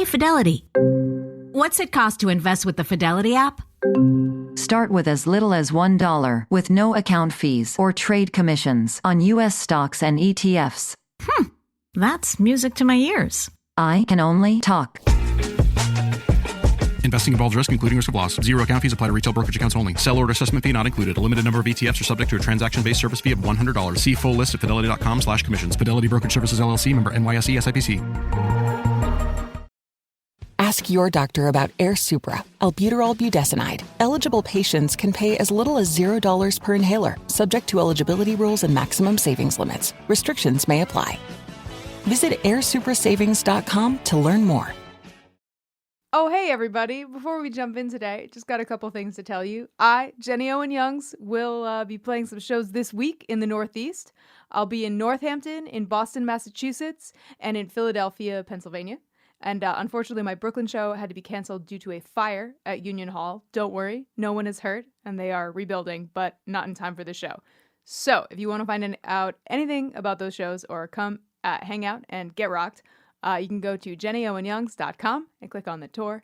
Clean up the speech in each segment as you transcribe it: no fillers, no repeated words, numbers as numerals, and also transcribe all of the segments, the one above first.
Hey, Fidelity. What's it cost to invest with the Fidelity app? Start with as little as $1 with no account fees or trade commissions on U.S. stocks and ETFs. That's music to my ears. I can only talk. Investing involves risk, including risk of loss. Zero account fees apply to retail brokerage accounts only. Sell order assessment fee not included. A limited number of ETFs are subject to a transaction-based service fee of $100. See full list at fidelity.com/commissions. Fidelity Brokerage Services, LLC, member NYSE, SIPC. Ask your doctor about Air Supra, albuterol budesonide. Eligible patients can pay as little as $0 per inhaler, subject to eligibility rules and maximum savings limits. Restrictions may apply. Visit airsuprasavings.com to learn more. Oh, hey, everybody. Before we jump in today, just got a couple things to tell you. I, Jenny Owen Youngs, will be playing some shows this week in the Northeast. I'll be in Northampton, in Boston, Massachusetts, and in Philadelphia, Pennsylvania. And unfortunately, my Brooklyn show had to be canceled due to a fire at Union Hall. Don't worry, no one is hurt, and they are rebuilding, but not in time for the show. So if you want to find out anything about those shows or come hang out and get rocked, you can go to jennyowenyoungs.com and click on the tour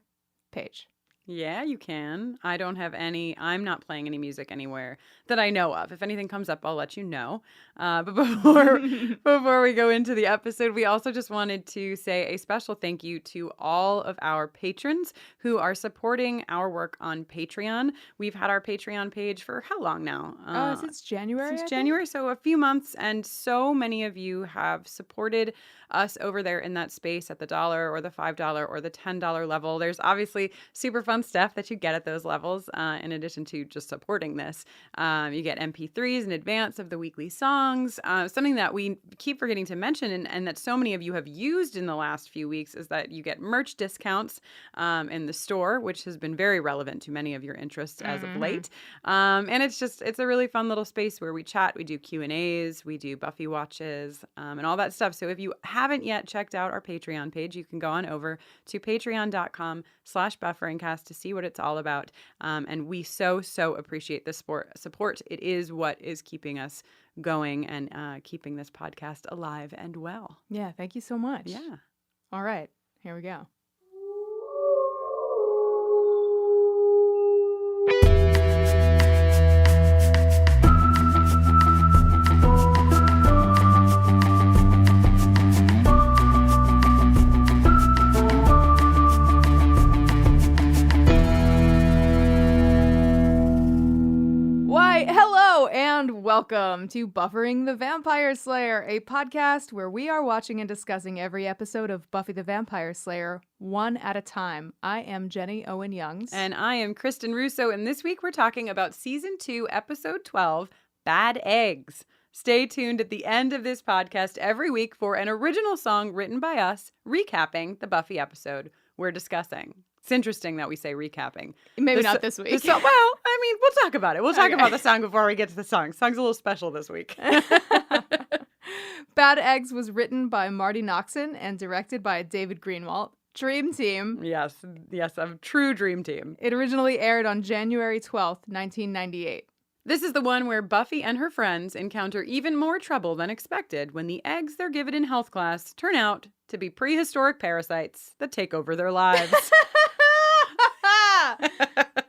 page. Yeah, you can. I'm not playing any music anywhere that I know of. If anything comes up, I'll let you know. But before we go into the episode, we also just wanted to say a special thank you to all of our patrons who are supporting our work on Patreon. We've had our Patreon page for how long now? Since January. Since January, so a few months, and so many of you have supported us over there in that space at the $1 or the $5 or the $10 level. There's obviously super fun stuff that you get at those levels, in addition to just supporting this. You get MP3s in advance of the weekly songs. Something that we keep forgetting to mention and that so many of you have used in the last few weeks is that you get merch discounts in the store, which has been very relevant to many of your interests as of late. And it's a really fun little space where we chat, we do Q&As, we do Buffy watches, and all that stuff. So if you haven't yet checked out our Patreon page, you can go on over to patreon.com/bufferingcast to see what it's all about. And we so appreciate the support. It is what is keeping us going and keeping this podcast alive and well. Yeah, thank you so much. Yeah. All right, here we go. Hello and welcome to Buffering the Vampire Slayer, a podcast where we are watching and discussing every episode of Buffy the Vampire Slayer one at a time. I am Jenny Owen Youngs. And I am Kristen Russo, and this week we're talking about Season 2, Episode 12, Bad Eggs. Stay tuned at the end of this podcast every week for an original song written by us recapping the Buffy episode we're discussing. It's interesting that we say recapping. Maybe not this week. Well, I mean, we'll talk about it. We'll talk about the song before we get to the song. Song's a little special this week. Bad Eggs was written by Marty Noxon and directed by David Greenwalt. Dream Team. Yes, a true dream team. It originally aired on January 12th, 1998. This is the one where Buffy and her friends encounter even more trouble than expected when the eggs they're given in health class turn out to be prehistoric parasites that take over their lives.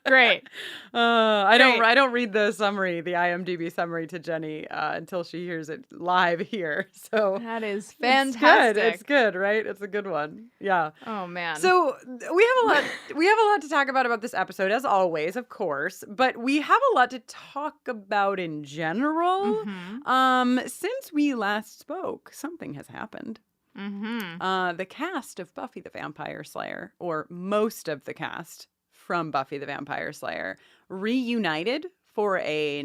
Great. I don't read the summary, the IMDb summary to Jenny until she hears it live here. So that is fantastic. It's good, right? It's a good one. Yeah. Oh man. So we have a lot to talk about this episode, as always, of course, but we have a lot to talk about in general. Since we last spoke, something has happened. The cast of Buffy the Vampire Slayer, or most of the cast from Buffy the Vampire Slayer, reunited for a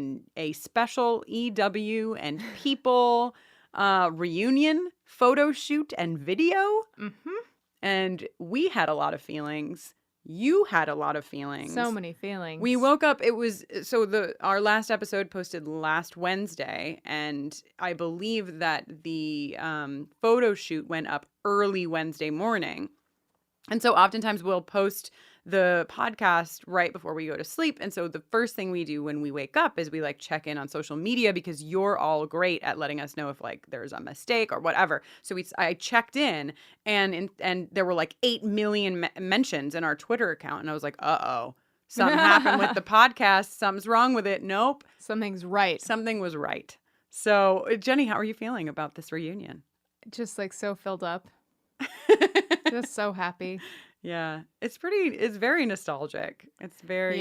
special EW and People reunion photo shoot and video. And we had a lot of feelings. You had a lot of feelings. So many feelings. We woke up, our last episode posted last Wednesday, and I believe that the photo shoot went up early Wednesday morning. And so oftentimes we'll post the podcast right before we go to sleep. And so the first thing we do when we wake up is we like check in on social media because you're all great at letting us know if like there's a mistake or whatever. So I checked in and there were like 8 million mentions in our Twitter account. And I was like, uh-oh, something happened with the podcast. Something's wrong with it. Nope. Something's right. Something was right. So Jenny, how are you feeling about this reunion? Just like so filled up. Just so happy. Yeah, it's very nostalgic. It's very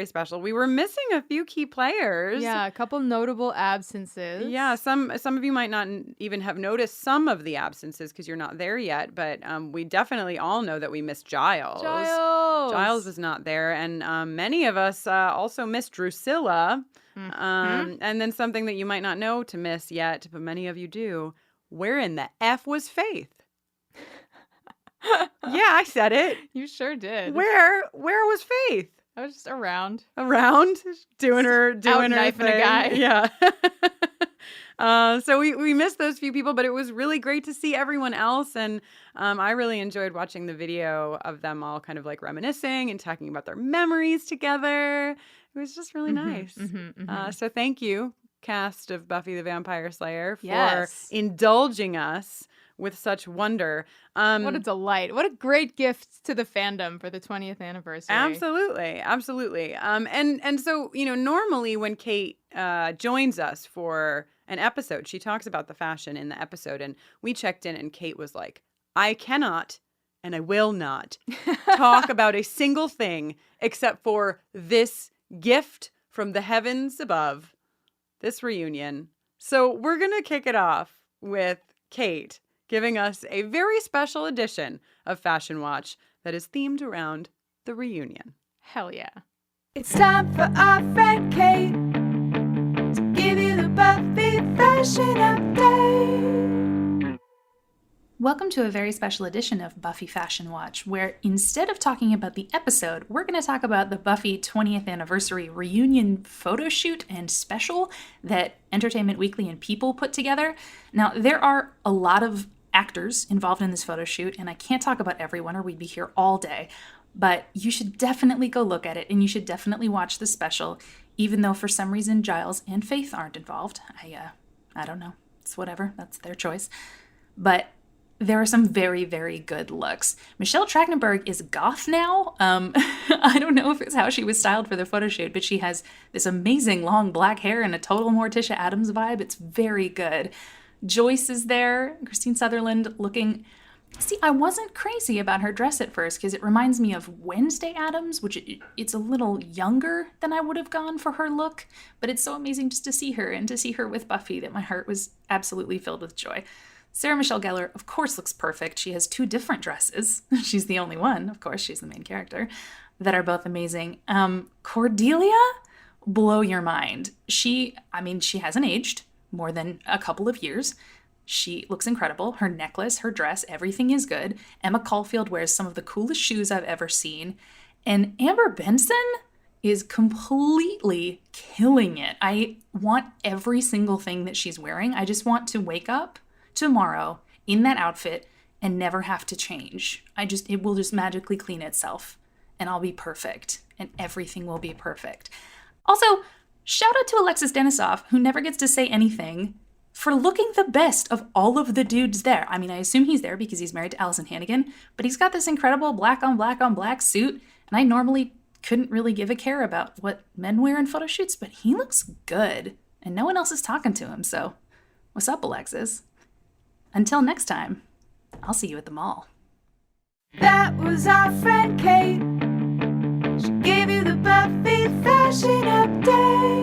special. We were missing a few key players. Yeah, a couple notable absences. Yeah, some of you might not even have noticed some of the absences because you're not there yet, but we definitely all know that we missed Giles. Giles was not there, and many of us also missed Drusilla. And then something that you might not know to miss yet, but many of you do. Where in the F was Faith? Yeah, I said it. You sure did. Where was Faith? I was just around, doing her knifing thing. a guy. Yeah. So we missed those few people, but it was really great to see everyone else, and I really enjoyed watching the video of them all kind of like reminiscing and talking about their memories together. It was just really nice. So thank you, cast of Buffy the Vampire Slayer, for indulging us with such wonder. What a delight. What a great gift to the fandom for the 20th anniversary. Absolutely. And so, normally when Kate joins us for an episode, she talks about the fashion in the episode, and we checked in and Kate was like, I cannot and I will not talk about a single thing except for this gift from the heavens above, this reunion. So we're going to kick it off with Kate giving us a very special edition of Fashion Watch that is themed around the reunion. Hell yeah. It's time for our friend Kate to give you the Buffy fashion update. Welcome to a very special edition of Buffy Fashion Watch, where instead of talking about the episode, we're going to talk about the Buffy 20th anniversary reunion photo shoot and special that Entertainment Weekly and People put together. Now, there are a lot of actors involved in this photo shoot, and I can't talk about everyone or we'd be here all day, but you should definitely go look at it, and you should definitely watch the special, even though for some reason Giles and Faith aren't involved. I don't know. It's whatever. That's their choice. But there are some very, very good looks. Michelle Trachtenberg is goth now. I don't know if it's how she was styled for the photo shoot, but she has this amazing long black hair and a total Morticia Addams vibe. It's very good. Joyce is there. Kristine Sutherland looking... See, I wasn't crazy about her dress at first because it reminds me of Wednesday Addams, which it's a little younger than I would have gone for her look. But it's so amazing just to see her and to see her with Buffy that my heart was absolutely filled with joy. Sarah Michelle Gellar, of course, looks perfect. She has 2 different dresses. She's the only one. Of course, she's the main character. That are both amazing. Cordelia? Blow your mind. She hasn't aged more than a couple of years. She looks incredible. Her necklace, her dress, everything is good. Emma Caulfield wears some of the coolest shoes I've ever seen. And Amber Benson is completely killing it. I want every single thing that she's wearing. I just want to wake up tomorrow in that outfit and never have to change. It will just magically clean itself and I'll be perfect and everything will be perfect. Also, shout out to Alexis Denisof, who never gets to say anything, for looking the best of all of the dudes there. I mean, I assume he's there because he's married to Allison Hannigan, but he's got this incredible black on black on black suit, and I normally couldn't really give a care about what men wear in photo shoots, but he looks good, and no one else is talking to him, so what's up, Alexis? Until next time, I'll see you at the mall. That was our friend Kate. She gave you the Buffy fashion update.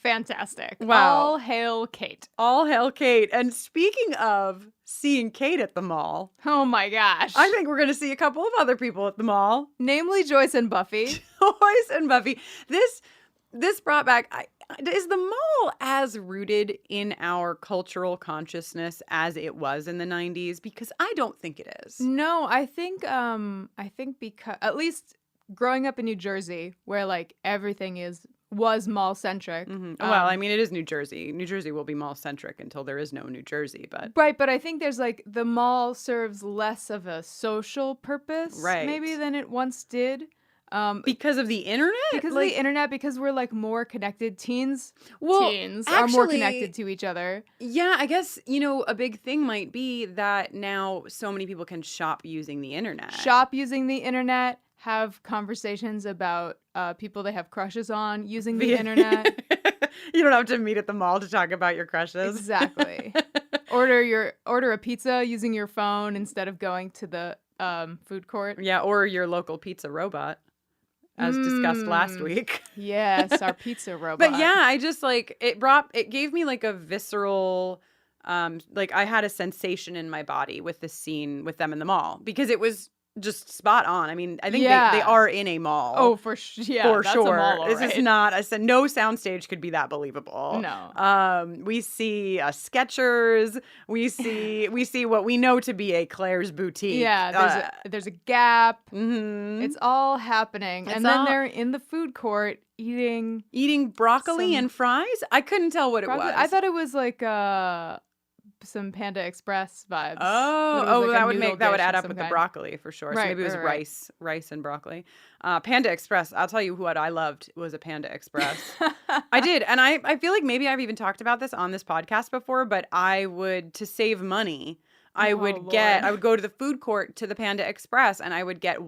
Fantastic. Wow. All hail Kate. All hail Kate. And speaking of seeing Kate at the mall, Oh my gosh. I think we're going to see a couple of other people at the mall. Namely Joyce and Buffy. Joyce and Buffy. This brought back... Is the mall as rooted in our cultural consciousness as it was in the 90s? Because I don't think it is. No, I think because at least growing up in New Jersey, where like everything is was mall-centric. Well, I mean, it is New Jersey. New Jersey will be mall-centric until there is no New Jersey, but... Right, but I think there's like the mall serves less of a social purpose maybe than it once did. Because of the internet? Because of the internet, because we're like more connected. Teens actually, are more connected to each other. Yeah, I guess, a big thing might be that now so many people can shop using the internet. Shop using the internet, have conversations about people they have crushes on using the internet. You don't have to meet at the mall to talk about your crushes. Exactly. Order a pizza using your phone instead of going to the food court. Yeah, or your local pizza robot, as discussed last week. Yes, our pizza robot. But yeah, I just it gave me like a visceral, like I had a sensation in my body with this scene with them in the mall because it was just spot on. I mean, I think they are in a mall. Oh, for sure. Yeah, for that's sure. A mall, this right. is not no soundstage could be that believable. No. We see a Skechers. We see what we know to be a Claire's boutique. Yeah, there's a Gap. Mm-hmm. It's all happening, and then they're in the food court eating broccoli and fries. I couldn't tell what it was. I thought it was like some Panda Express vibes. Oh, that would add up with the broccoli for sure. Right, so maybe it was rice and broccoli. Panda Express. I'll tell you what I loved was a Panda Express. I did, and I feel like maybe I've even talked about this on this podcast before, but to save money, I would go to the food court to the Panda Express, and I would get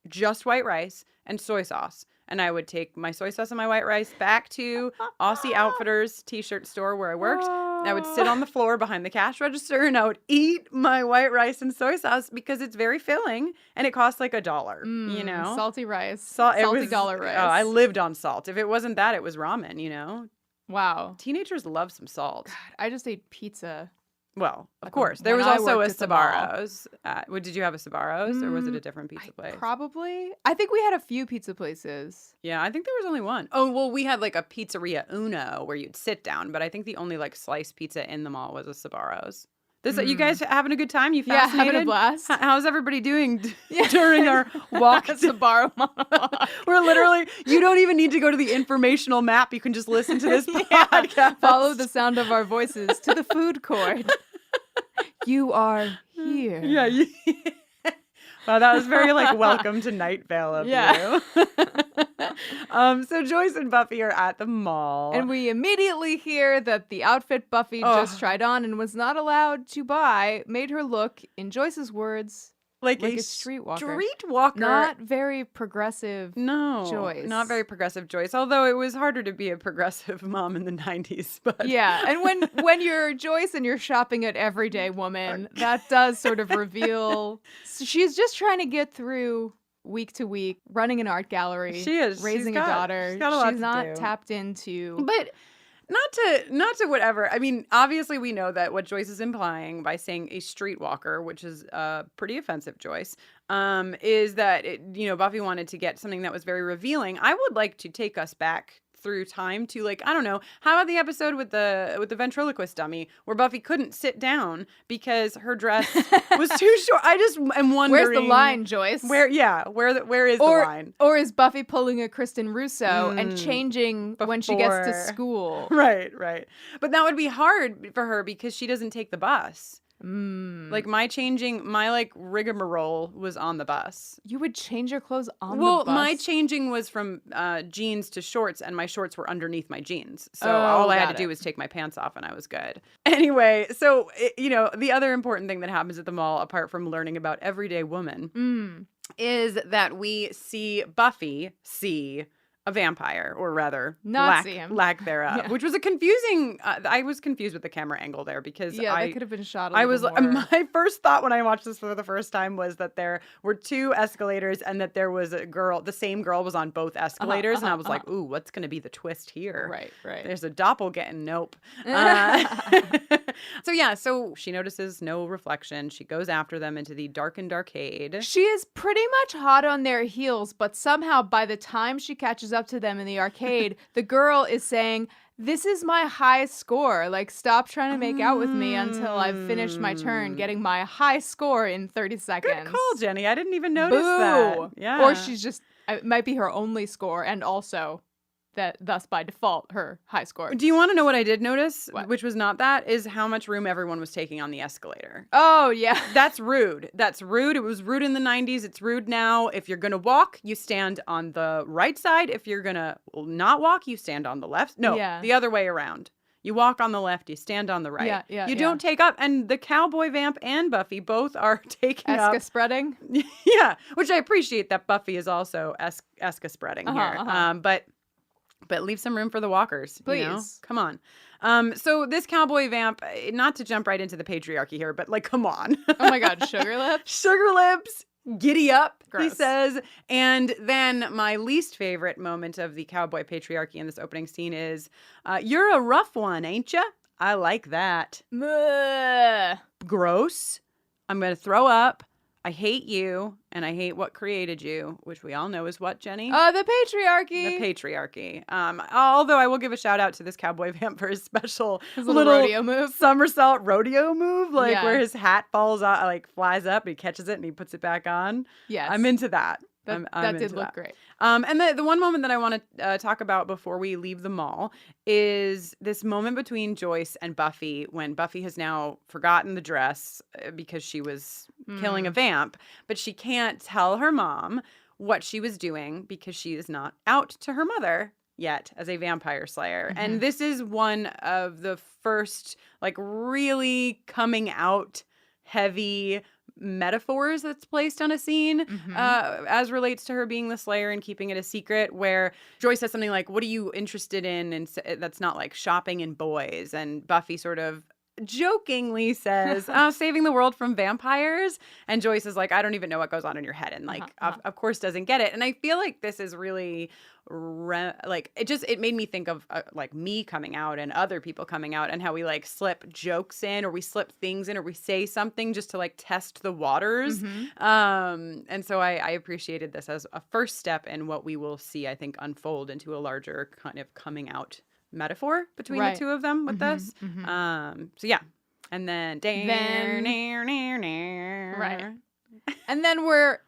just white rice and soy sauce. And I would take my soy sauce and my white rice back to Aussie Outfitters t-shirt store where I worked. And I would sit on the floor behind the cash register and I would eat my white rice and soy sauce because it's very filling and it costs like $1, Salty rice. Salty dollar rice. Oh, I lived on salt. If it wasn't that, it was ramen, Wow. Teenagers love some salt. God, I just ate pizza. Well, of course. There was also a Sbarro's. Did you have a Sbarro's or was it a different pizza place? Probably. I think we had a few pizza places. Yeah, I think there was only one. Oh, well, we had like a Pizzeria Uno where you'd sit down, but I think the only like sliced pizza in the mall was a Sbarro's. You guys having a good time? You fascinated? Yeah, having a blast. How's everybody doing during our walk to Sbarro monologue? We're literally, you don't even need to go to the informational map. You can just listen to this podcast. Follow the sound of our voices to the food court. You are here. Yeah. Wow, that was very like welcome to Night Vale of you. So Joyce and Buffy are at the mall. And we immediately hear that the outfit Buffy just tried on and was not allowed to buy made her look, in Joyce's words, like a streetwalker. Not very progressive Joyce. Not very progressive Joyce, although it was harder to be a progressive mom in the 90s. But yeah, and when you're Joyce and you're shopping at Everyday Woman, that does sort of reveal she's just trying to get through week to week, running an art gallery. She is. Raising a daughter. She's got a lot she's to not do. tapped into... But... Not to whatever. I mean, obviously we know that what Joyce is implying by saying a streetwalker, which is pretty offensive, Joyce, is that Buffy wanted to get something that was very revealing. I would like to take us back through time to I don't know, how about the episode with the ventriloquist dummy where Buffy couldn't sit down because her dress was too short. I just am wondering, where's the line, Joyce? Where is the line? Or is Buffy pulling a Kristen Russo and changing when she gets to school? Right. But that would be hard for her because she doesn't take the bus. Like my rigmarole was on the bus. You would change your clothes on the bus? Well, my changing was from jeans to shorts, and my shorts were underneath my jeans. So all I had to do was take my pants off, and I was good. Anyway, so, the other important thing that happens at the mall, apart from learning about Everyday Woman, is that we see Buffy see a vampire, or rather, lack thereof, which was a confusing. I was confused with the camera angle there because that could have been shot. More. My first thought when I watched this for the first time was that there were two escalators and that there was a girl. The same girl was on both escalators, and I was like, "Ooh, what's going to be the twist here?" Right. There's a doppelganger. Nope. So she notices no reflection. She goes after them into the darkened arcade. She is pretty much hot on their heels, but somehow by the time she catches up to them in the arcade, the girl is saying, "This is my high score. Like, stop trying to make out with me until I've finished my turn, getting my high score in 30 seconds. Good call, Jenny. I didn't even notice that. Yeah. Or she's just, it might be her only score, and also that thus by default her high score. Do you want to know what I did notice, What? which was not that, is how much room everyone was taking on the escalator. Oh, yeah. That's rude. That's rude. It was rude in the 90s. It's rude now. If you're going to walk, you stand on the right side. If you're going to not walk, you stand on the left. No, the other way around. You walk on the left, you stand on the right. You don't take up. And the cowboy vamp and Buffy both are taking up. Eska spreading. Yeah, which I appreciate that Buffy is also Eska spreading here. But leave some room for the walkers. Please. You know? Come on. So this cowboy vamp, not to jump right into the patriarchy here, but like, come on. Oh my God, sugar lips? Sugar lips. Giddy up, Gross. he says. And then my least favorite moment of the cowboy patriarchy in this opening scene is, you're a rough one, ain't ya? I like that. Gross. I'm going to throw up. I hate you, and I hate what created you, which we all know is what, Jenny? The patriarchy. The patriarchy. Although I will give a shout out to this cowboy vamp for his special little rodeo move. Somersault rodeo move, where his hat falls out, flies up, and he catches it and he puts it back on. Yes. I'm into that. That did look great. And the one moment that I want to talk about before we leave the mall is this moment between Joyce and Buffy when Buffy has now forgotten the dress because she was killing a vamp, but she can't tell her mom what she was doing because she is not out to her mother yet as a vampire slayer. Mm-hmm. And this is one of the first really coming out heavy metaphors that's placed on a scene as relates to her being the slayer and keeping it a secret, where Joyce says something like, what are you interested in? And that's not like shopping and boys. And Buffy sort of jokingly says, saving the world from vampires. And Joyce is like, I don't even know what goes on in your head. And of course doesn't get it. And I feel like this is really it made me think of me coming out and other people coming out and how we slip jokes in or we slip things in or we say something just to test the waters. And so I appreciated this as a first step in what we will see, I think, unfold into a larger kind of coming out metaphor between the two of them with this. So yeah. And then right. And then we're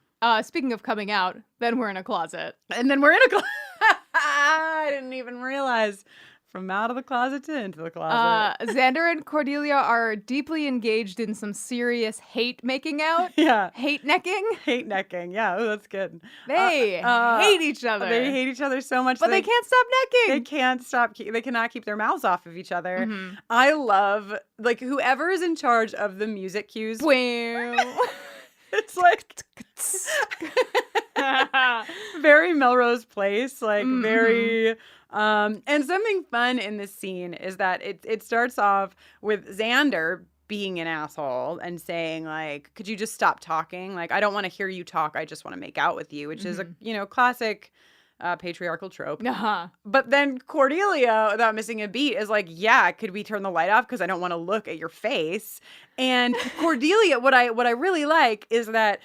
speaking of coming out, then we're in a closet. And then we're in a closet. I didn't even realize. From out of the closet to into the closet. Xander and Cordelia are deeply engaged in some serious hate making out. Yeah. Hate necking. Hate necking. Yeah. Oh, that's good. They hate each other. They hate each other so much. But they can't stop necking. They can't stop. They cannot keep their mouths off of each other. I love, whoever is in charge of the music cues. It's very Melrose Place, very... and something fun in this scene is that it starts off with Xander being an asshole and saying, could you just stop talking? I don't want to hear you talk. I just want to make out with you, which is a classic patriarchal trope. But then Cordelia, without missing a beat, is like, yeah, could we turn the light off? Because I don't want to look at your face. And Cordelia, what I really like is that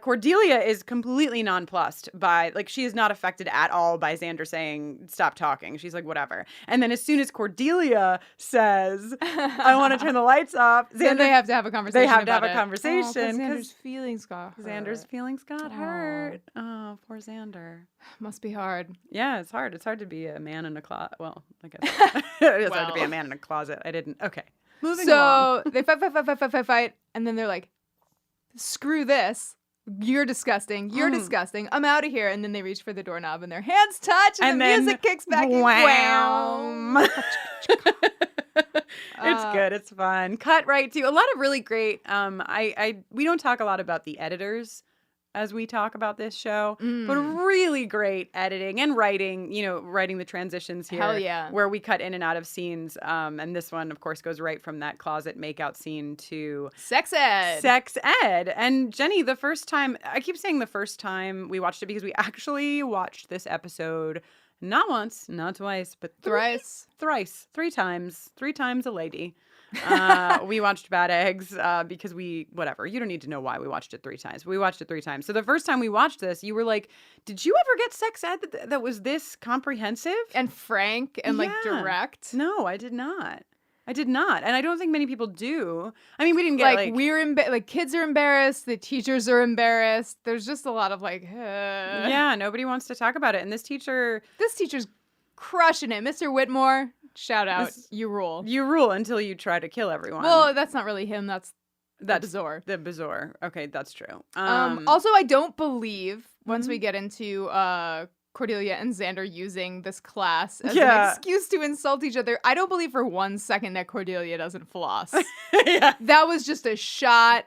Cordelia is completely nonplussed by, she is not affected at all by Xander saying, stop talking. She's like, whatever. And then as soon as Cordelia says, I want to turn the lights off, then they have to have a conversation. They have to have about a conversation. Xander's feelings got hurt. Xander's feelings got hurt. Oh, poor Xander. Must be hard. Yeah, it's hard. It's hard to be a man in a closet. Well, I guess it's hard to be a man in a closet. I didn't. Okay. Moving along. So they fight, and then they're like, screw this. You're disgusting. You're disgusting. I'm out of here. And then they reach for the doorknob and their hands touch and the music kicks back in. Wham. It's good. It's fun. Cut right to a lot of really great. We don't talk a lot about the editors as we talk about this show, but really great editing and writing, writing the transitions here. Hell yeah. Where we cut in and out of scenes. And this one, of course, goes right from that closet makeout scene to Sex Ed. And Jenny, the first time, I keep saying the first time we watched it because we actually watched this episode not once, not twice, but thrice. 3 times. 3 times a lady. We watched Bad Eggs because whatever. You don't need to know why we watched it 3 times. We watched it 3 times. So the first time we watched this, you were like, did you ever get Sex Ed that was this comprehensive? And frank and direct? No, I did not. And I don't think many people do. I mean, we didn't get we're kids are embarrassed. The teachers are embarrassed. There's just a lot of yeah, nobody wants to talk about it. And this teacher's crushing it. Mr. Whitmore, shout out. You rule. You rule until you try to kill everyone. Well, that's not really him. That's Bazaar. The Bazaar. Okay, that's true. Also, I don't believe, once we get into Cordelia and Xander using this class as an excuse to insult each other, I don't believe for 1 second that Cordelia doesn't floss. Yeah. That was just a shot.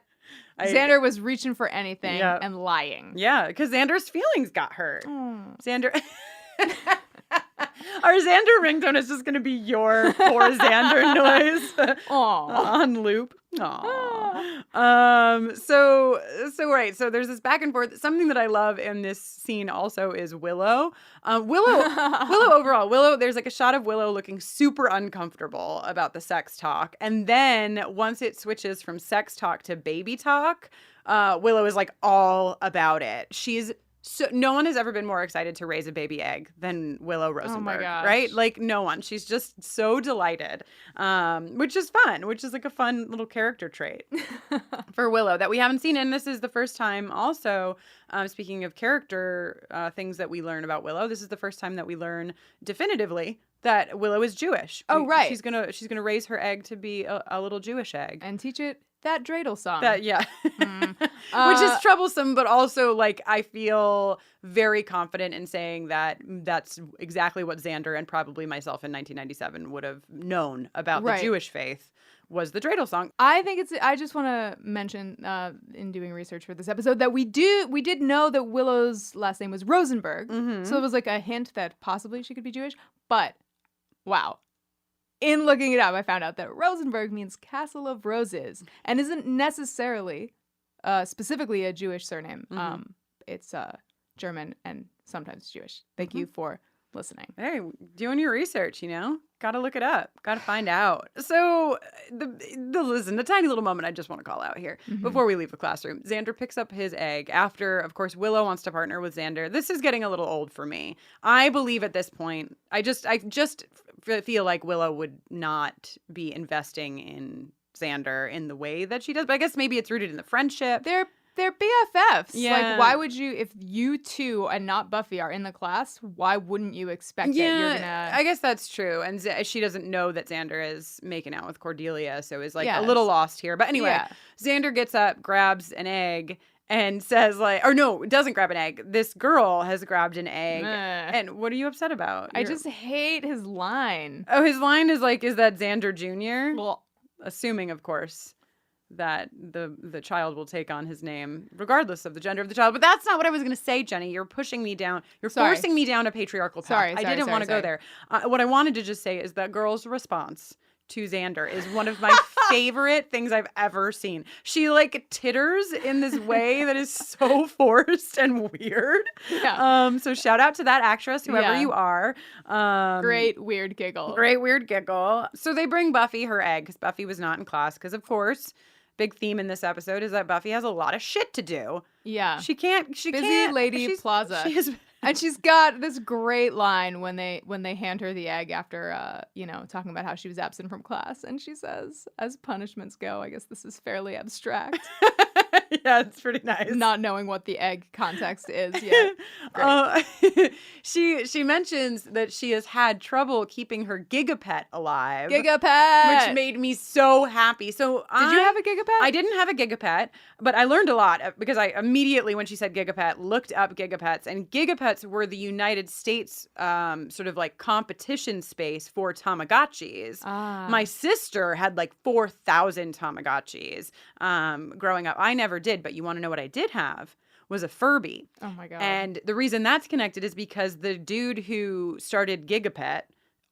Xander was reaching for anything and lying. Yeah, because Xander's feelings got hurt. Xander... Our Xander ringtone is just going to be your poor Xander noise on loop. Aww. So right. So there's this back and forth. Something that I love in this scene also is Willow. Willow overall. Willow, there's like a shot of Willow looking super uncomfortable about the sex talk. And then once it switches from sex talk to baby talk, Willow is like all about it. So no one has ever been more excited to raise a baby egg than Willow Rosenberg, oh my gosh. right? Like no one. She's just so delighted, which is fun, which is like a fun little character trait for Willow that we haven't seen. And this is the first time also, speaking of character things that we learn about Willow, this is the first time that we learn definitively that Willow is Jewish. Oh, right. She's gonna raise her egg to be a little Jewish egg. And teach it that dreidel song. Which is troublesome, but also like I feel very confident in saying that that's exactly what Xander and probably myself in 1997 would have known about the Jewish faith was the dreidel song. I just want to mention in doing research for this episode that we did know that Willow's last name was Rosenberg. Mm-hmm. So it was like a hint that possibly she could be Jewish, but wow. In looking it up, I found out that Rosenberg means Castle of Roses and isn't necessarily specifically a Jewish surname. Mm-hmm. It's German and sometimes Jewish. Thank you for listening. Hey, doing your research, Gotta look it up. Gotta find out. So, the tiny little moment I just want to call out here before we leave the classroom. Xander picks up his egg after, of course, Willow wants to partner with Xander. This is getting a little old for me. I believe at this point, I just feel like Willow would not be investing in Xander in the way that she does. But I guess maybe it's rooted in the friendship. They're BFFs. Yeah. Like, why would you, if you two and not Buffy are in the class, why wouldn't you expect that you're gonna... I guess that's true. And she doesn't know that Xander is making out with Cordelia, so is like a little lost here. But anyway, Xander gets up, grabs an egg, and says like, or no, doesn't grab an egg. This girl has grabbed an egg. And what are you upset about? I just hate his line. Oh, his line is like, is that Xander Jr.? Well, assuming, of course, that the child will take on his name regardless of the gender of the child. But that's not what I was going to say, Jenny. You're pushing me down. You're forcing me down a patriarchal path. I didn't want to go there. What I wanted to just say is that girl's response to Xander is one of my favorite things I've ever seen. She like titters in this way that is so forced and weird. Yeah. So shout out to that actress, whoever you are. Great weird giggle. Great weird giggle. So they bring Buffy her egg because Buffy was not in class because, of course, big theme in this episode is that Buffy has a lot of shit to do. Yeah. She can't. Busy Lady Plaza. And she's got this great line when they hand her the egg after, talking about how she was absent from class. And she says, as punishments go, I guess this is fairly abstract. Yeah, it's pretty nice. Not knowing what the egg context is yet. She mentions that she has had trouble keeping her Gigapet alive. Gigapet! Which made me so happy. So Did you have a Gigapet? I didn't have a Gigapet, but I learned a lot because I immediately, when she said Gigapet, looked up Gigapets. And Gigapets were the United States sort of like competition space for Tamagotchis. My sister had like 4,000 Tamagotchis growing up. I never did, but you want to know what I did have? Was a Furby. Oh my God. And the reason that's connected is because the dude who started Gigapet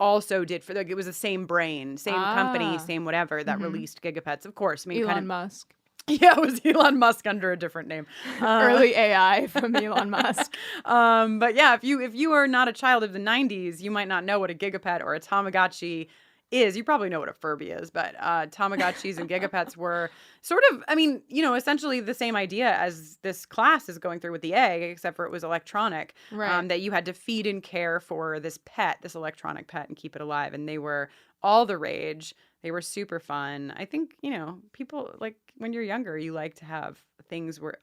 also did, it was the same brain, same company, same whatever that released Gigapets. Of course. I mean, Elon Musk. Yeah, it was Elon Musk under a different name. Early AI from Elon Musk. But yeah, if you are not a child of the 90s, you might not know what a Gigapet or a Tamagotchi is. You probably know what a Furby is, but Tamagotchis and Gigapets were sort of, essentially the same idea as this class is going through with the egg, except for it was electronic. Right. That you had to feed and care for this pet, this electronic pet, and keep it alive. And they were all the rage They were super fun. I think, people like when you're younger, you like to have things where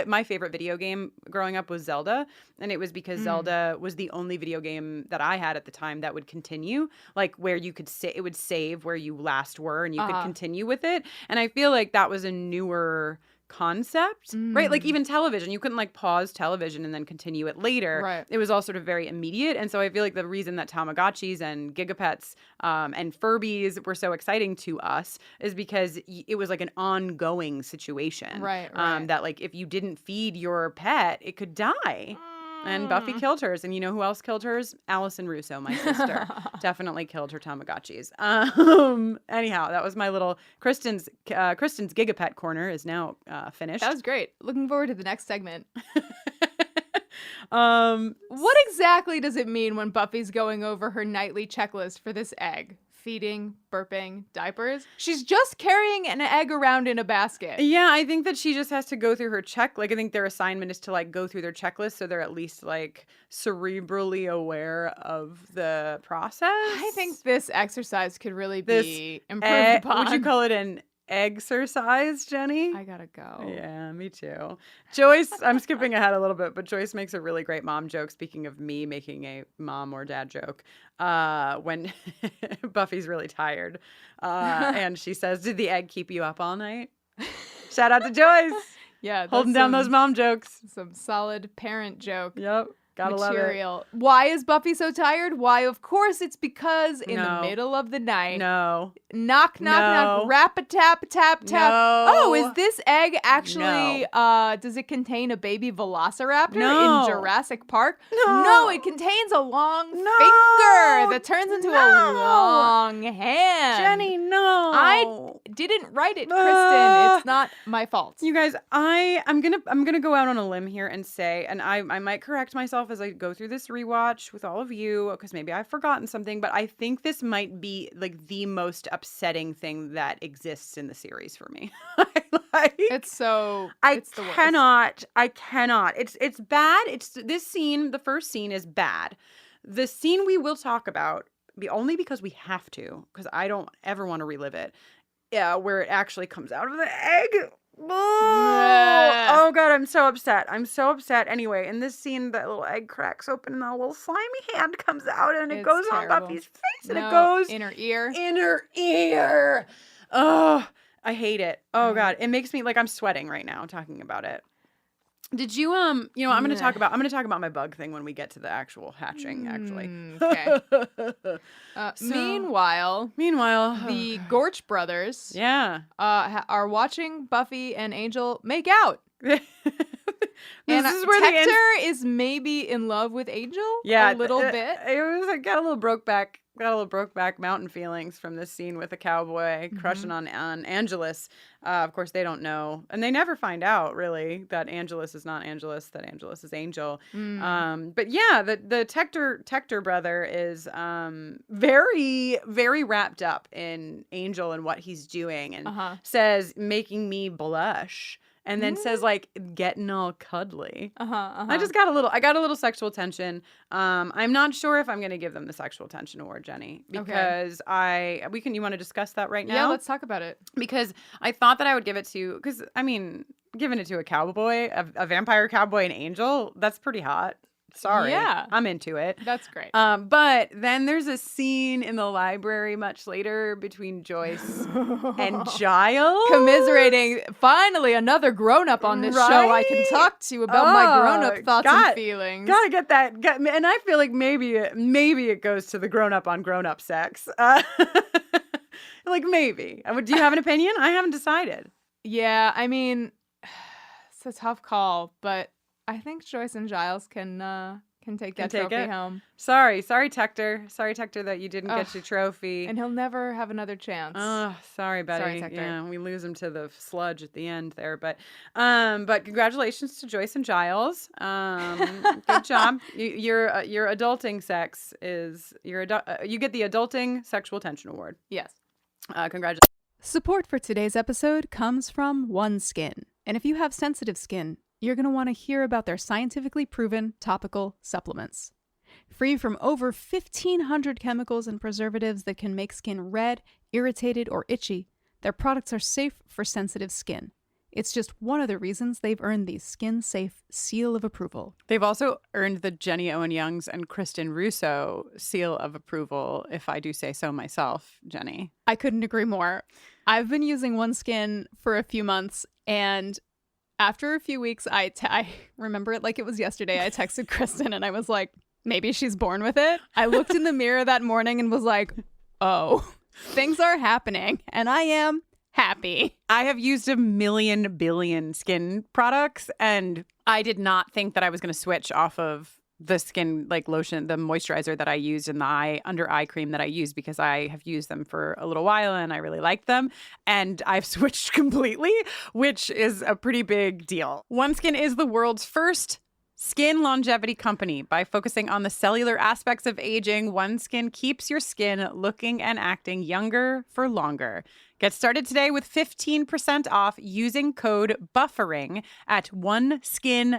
my favorite video game growing up was Zelda. And it was because Zelda was the only video game that I had at the time that would continue, like where you could it would save where you last were and you could continue with it. And I feel like that was a newer concept, right? Like even television, you couldn't like pause television and then continue it later. Right. It was all sort of very immediate. And so I feel like the reason that Tamagotchis and Gigapets and Furbies were so exciting to us is because it was like an ongoing situation. Right. That like if you didn't feed your pet, it could die. And Buffy killed hers. And you know who else killed hers? Allison Russo, my sister. Definitely killed her Tamagotchis. Anyhow, that was my little Kristen's Gigapet corner is now finished. That was great. Looking forward to the next segment. What exactly does it mean when Buffy's going over her nightly checklist for this egg? Feeding, burping, diapers. She's just carrying an egg around in a basket. Yeah, I think that she just has to go through her check. Like, I think their assignment is to like go through their checklist so they're at least like cerebrally aware of the process. I think this exercise could really be improved upon. Would you call it an exercise, Jenny? I gotta go. Yeah, me too. Joyce, I'm skipping ahead a little bit, but Joyce makes a really great mom joke, speaking of me making a mom or dad joke, when Buffy's really tired. And she says, "Did the egg keep you up all night?" Shout out to Joyce. Yeah. Holding down those mom jokes. Some solid parent joke. Yep. Gotta material. love it. Why is Buffy so tired? Why, of course, it's because in the middle of the night. No. Knock, knock, knock. Rap-a-tap, tap, tap. No. Oh, is this egg actually, does it contain a baby velociraptor in Jurassic Park? No, it contains a long finger that turns into a long hand. Jenny, no. I didn't write it, Kristen. It's not my fault. You guys, I'm gonna go out on a limb here and say, and I might correct myself as I go through this rewatch with all of you, because maybe I've forgotten something, but I think this might be like the most upsetting thing that exists in the series for me. It's the worst. I cannot. It's bad. The first scene is bad. The scene we will talk about, only because we have to, because I don't ever want to relive it. Yeah, where it actually comes out of the egg. Oh God, I'm so upset. Anyway, in this scene, that little egg cracks open and a little slimy hand comes out and it goes terrible. On Buffy's face and it goes in her ear. Oh, I hate it. Oh God, it makes me like I'm sweating right now talking about it. Did you I'm going to talk about my bug thing when we get to the actual hatching actually. Okay. Meanwhile, the Gorch brothers are watching Buffy and Angel make out. And Hector is maybe in love with Angel a little bit. It was like got a little Brokeback Mountain feelings from this scene with a cowboy crushing on Angelus. Of course, they don't know, and they never find out really that Angelus is not Angelus, that Angelus is Angel. But yeah, the Tector brother is very, very wrapped up in Angel and what he's doing, and says, "Making me blush." And then says like getting all cuddly. I got a little sexual tension. I'm not sure if I'm gonna give them the sexual tension award, Jenny, because you want to discuss that right now? Yeah, let's talk about it. Because I thought that I would give it to, because I mean, giving it to a cowboy, a vampire cowboy, and Angel, that's pretty hot. Sorry. Yeah. I'm into it. That's great. But then there's a scene in the library much later between Joyce and Giles. Commiserating. Finally, another grown-up on this show I can talk to about my grown-up thoughts and feelings. Gotta get that. And I feel like maybe it goes to the grown-up on grown-up sex. Like maybe. Do you have an opinion? I haven't decided. Yeah, I mean, it's a tough call, but I think Joyce and Giles can take that trophy home. Sorry, Tector. Sorry, Tector, that you didn't get your trophy. And he'll never have another chance. Oh, sorry, buddy. Sorry, Tector. Yeah, we lose him to the sludge at the end there. But congratulations to Joyce and Giles. Good job. Your adulting sex is you get the adulting sexual tension award. Yes. Congratulations. Support for today's episode comes from OneSkin. And if you have sensitive skin, you're going to want to hear about their scientifically proven topical supplements. Free from over 1,500 chemicals and preservatives that can make skin red, irritated, or itchy, their products are safe for sensitive skin. It's just one of the reasons they've earned the Skin Safe seal of approval. They've also earned the Jenny Owen Youngs and Kristine Russo seal of approval, if I do say so myself, Jenny. I couldn't agree more. I've been using OneSkin for a few months, and after a few weeks, I remember it like it was yesterday. I texted Kristen and I was like, maybe she's born with it. I looked in the mirror that morning and was like, oh, things are happening, and I am happy. I have used a million billion skin products, and I did not think that I was going to switch off of the skin like lotion, the moisturizer that I used, and the under eye cream that I use, because I have used them for a little while and I really like them. And I've switched completely, which is a pretty big deal. OneSkin is the world's first skin longevity company. By focusing on the cellular aspects of aging, OneSkin keeps your skin looking and acting younger for longer. Get started today with 15% off using code BUFFERING at oneskin.co.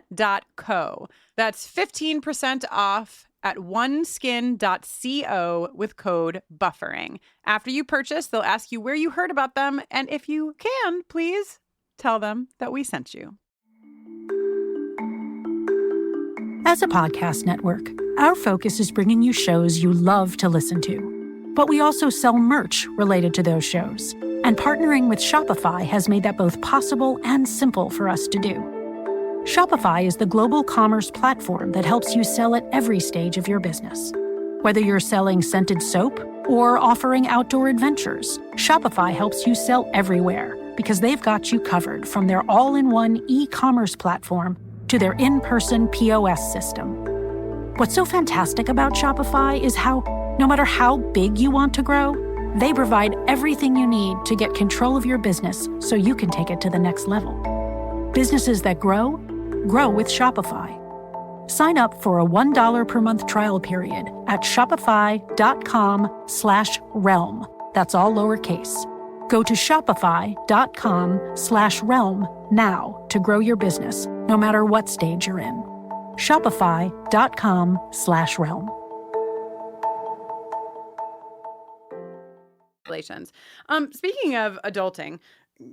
That's 15% off at oneskin.co with code BUFFERING. After you purchase, they'll ask you where you heard about them, and if you can, please tell them that we sent you. As a podcast network, our focus is bringing you shows you love to listen to. But we also sell merch related to those shows. And partnering with Shopify has made that both possible and simple for us to do. Shopify is the global commerce platform that helps you sell at every stage of your business. Whether you're selling scented soap or offering outdoor adventures, Shopify helps you sell everywhere because they've got you covered, from their all-in-one e-commerce platform to their in-person POS system. What's so fantastic about Shopify is how, no matter how big you want to grow, they provide everything you need to get control of your business so you can take it to the next level. Businesses that grow, grow with Shopify. Sign up for a $1 per month trial period at shopify.com/realm. That's all lowercase. Go to shopify.com/realm now to grow your business, no matter what stage you're in. Shopify.com/realm. Speaking of adulting,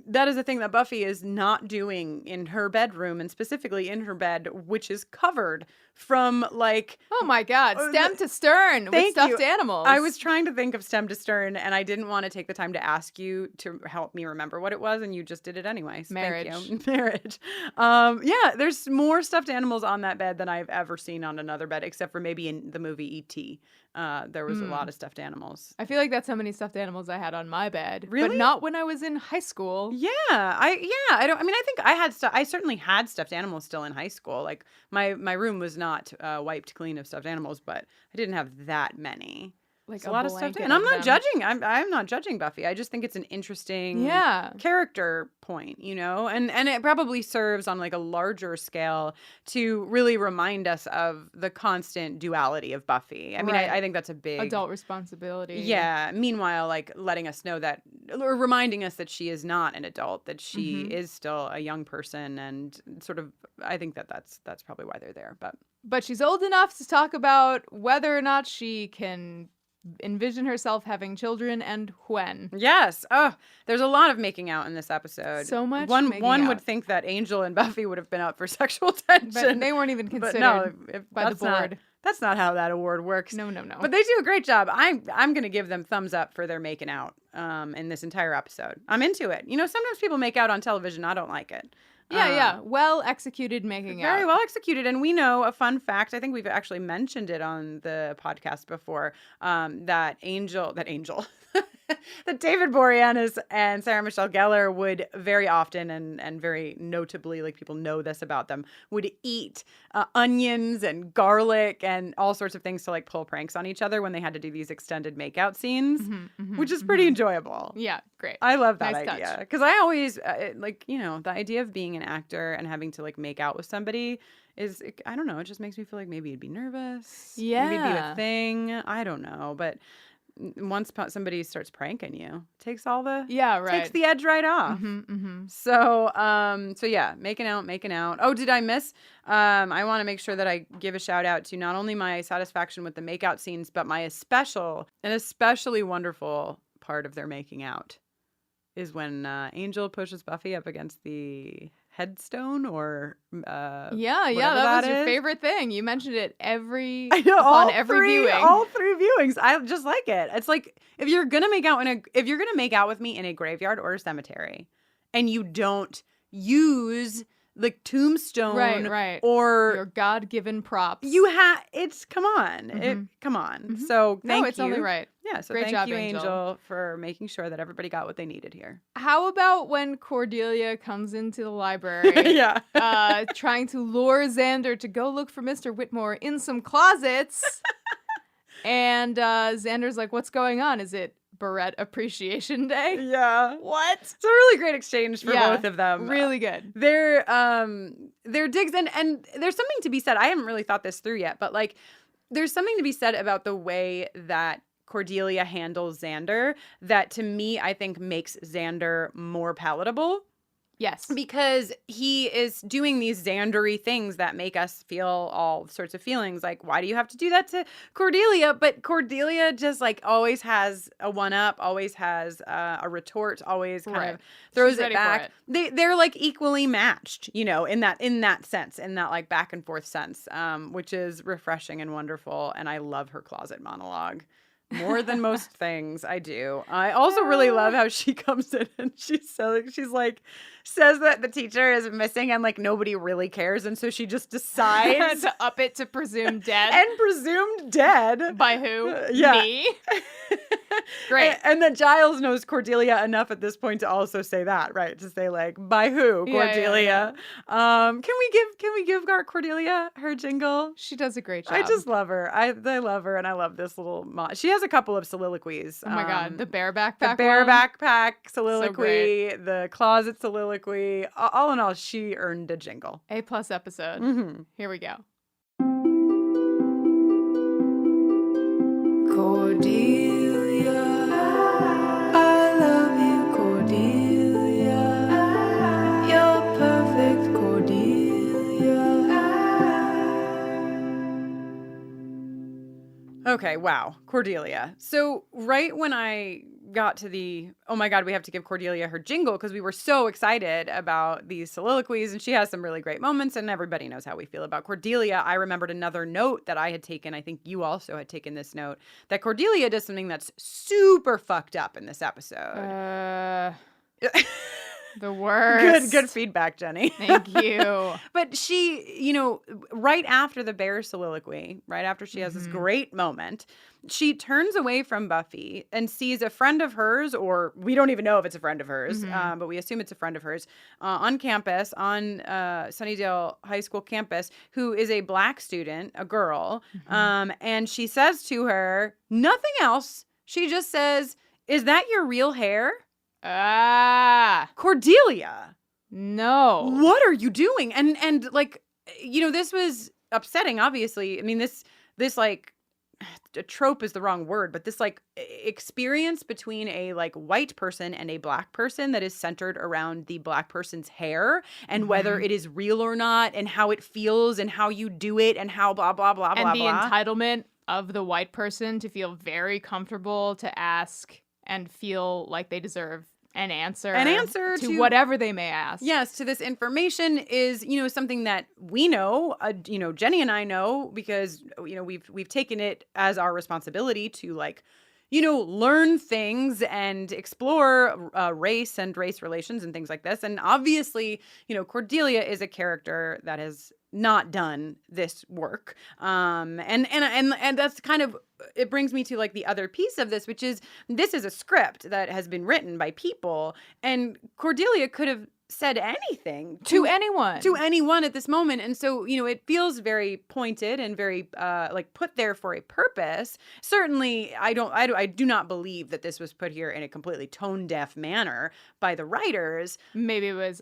that is a thing that Buffy is not doing in her bedroom, and specifically in her bed, which is covered from like... Oh my God, stem to stern with stuffed animals. I was trying to think of stem to stern, and I didn't want to take the time to ask you to help me remember what it was, and you just did it anyway. So marriage. Thank you. Marriage. Yeah, there's more stuffed animals on that bed than I've ever seen on another bed, except for maybe in the movie E.T. There was a lot of stuffed animals. I feel like that's how many stuffed animals I had on my bed. Really? But not when I was in high school. Yeah, I think I had I certainly had stuffed animals still in high school. Like my room was not wiped clean of stuffed animals, but I didn't have that many. Like a lot of stuff, and I'm not judging. I'm not judging Buffy. I just think it's an interesting character point, you know, and it probably serves on like a larger scale to really remind us of the constant duality of Buffy. I mean, I think that's a big adult responsibility. Yeah. Meanwhile, like letting us know that, or reminding us that she is not an adult, that she is still a young person, and sort of, I think that's probably why they're there. But she's old enough to talk about whether or not she can envision herself having children and when. Yes. Oh, there's a lot of making out in this episode. So much. One would think that Angel and Buffy would have been up for sexual tension. But they weren't even considered by the board. That's not how that award works. No. But they do a great job. I'm going to give them thumbs up for their making out in this entire episode. I'm into it. You know, sometimes people make out on television. I don't like it. Yeah. Well executed making out. Very well executed. And we know a fun fact, I think we've actually mentioned it on the podcast before, that David Boreanaz and Sarah Michelle Gellar would very often, and very notably, like people know this about them, would eat onions and garlic and all sorts of things to like pull pranks on each other when they had to do these extended makeout scenes, which is pretty enjoyable. Yeah, great. I love that nice idea. Because I always, like, you know, the idea of being an actor and having to like make out with somebody is, I don't know, it just makes me feel like maybe you'd be nervous. Yeah. Maybe it'd be a thing. I don't know. But once somebody starts pranking you, it takes all the takes the edge right off. So yeah, making out. Oh, did I miss? I want to make sure that I give a shout out to not only my satisfaction with the makeout scenes, but my especially wonderful part of their making out is when Angel pushes Buffy up against the headstone or that was your favorite thing. You mentioned it every viewing. All three viewings. I just like it. It's like if you're gonna make out with me in a graveyard or a cemetery, and you don't use the tombstone or your God-given props, come on. So thank you. It's only right. Yeah, so Great thank job, you, Angel, for making sure that everybody got what they needed here. How about when Cordelia comes into the library trying to lure Xander to go look for Mr. Whitmore in some closets? And Xander's like, what's going on? Is it Barrett Appreciation Day? Yeah. What? It's a really great exchange for both of them. Really good. Their digs, and there's something to be said. I haven't really thought this through yet, but like there's something to be said about the way that Cordelia handles Xander that to me I think makes Xander more palatable. Yes. Because he is doing these Xandery things that make us feel all sorts of feelings. Like, why do you have to do that to Cordelia? But Cordelia just like always has a one-up, always has a retort, always kind of throws it back. They're like equally matched, in that sense, in that like back and forth sense, which is refreshing and wonderful. And I love her closet monologue. More than most things, I do. I also really love how she comes in and says that the teacher is missing and like nobody really cares, and so she just decides to up it to presumed dead. And presumed dead by who? Me. Great. And that Giles knows Cordelia enough at this point to also say that, right? To say like, by who? Cordelia. Can we give Cordelia her jingle? She does a great job. I just love her. I love her, and I love this little. She has a couple of soliloquies. Oh my god, the bear backpack. Backpack soliloquy, the closet soliloquy. All in all, she earned a jingle. A+ episode. Here we go. Cordelia, I love you, Cordelia. You're perfect, Cordelia. Okay, wow, Cordelia. So right when I got to the, oh my God, we have to give Cordelia her jingle because we were so excited about these soliloquies, and she has some really great moments, and everybody knows how we feel about Cordelia. I remembered another note that I had taken. I think you also had taken this note, that Cordelia does something that's super fucked up in this episode. The worst. Good feedback, Jenny. Thank you. But she, right after the bear soliloquy, right after she has this great moment, she turns away from Buffy and sees a friend of hers, or we don't even know if it's a friend of hers, but we assume it's a friend of hers, on campus, on Sunnydale High School campus, who is a black student, a girl. And she says to her, nothing else. She just says, "Is that your real hair?" Cordelia. No. What are you doing? And like, this was upsetting, obviously. I mean, this like, a trope is the wrong word, but this like experience between a like white person and a black person that is centered around the black person's hair and whether it is real or not and how it feels and how you do it and how blah, blah, blah, blah, blah. And the entitlement of the white person to feel very comfortable to ask and feel like they deserve an answer to whatever they may ask. Yes, to this information is, something that we know, Jenny and I know, because, we've taken it as our responsibility to like, learn things and explore race and race relations and things like this. And obviously, Cordelia is a character that has not done this work. And that's kind of, it brings me to like the other piece of this, which is this is a script that has been written by people, and Cordelia could have said anything to anyone at this moment. And so, it feels very pointed and very like put there for a purpose. Certainly, I do not believe that this was put here in a completely tone deaf manner by the writers. Maybe it was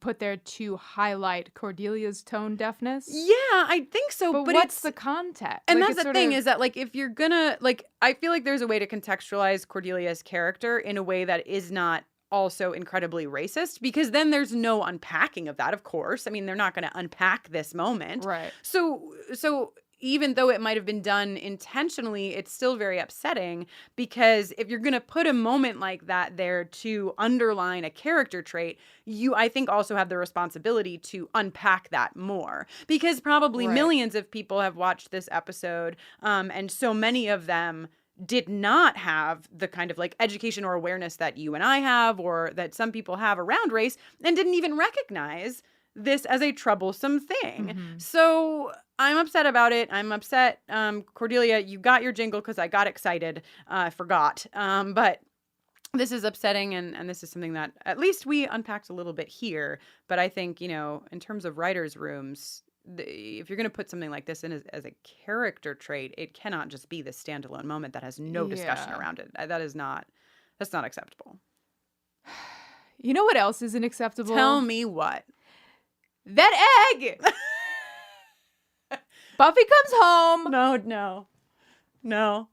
put there to highlight Cordelia's tone deafness. Yeah, I think so. But what's the context? And Like, that's the thing is that, like, if you're gonna, like, I feel like there's a way to contextualize Cordelia's character in a way that is not also incredibly racist, because then there's no unpacking of that, of course. I mean, they're not going to unpack this moment. Right. So even though it might have been done intentionally, it's still very upsetting, because if you're going to put a moment like that there to underline a character trait, you, I think, also have the responsibility to unpack that more, because probably millions of people have watched this episode, and so many of them did not have the kind of like education or awareness that you and I have, or that some people have around race, and didn't even recognize this as a troublesome thing. Mm-hmm. So I'm upset about it. I'm upset. Cordelia, you got your jingle because I got excited. I forgot. But this is upsetting, and this is something that at least we unpacked a little bit here. But I think, you know, in terms of writers' rooms, if you're going to put something like this in as a character trait, it cannot just be this standalone moment that has no discussion around it. That's not acceptable. You know what else isn't acceptable? Tell me what. That egg! Buffy comes home. No.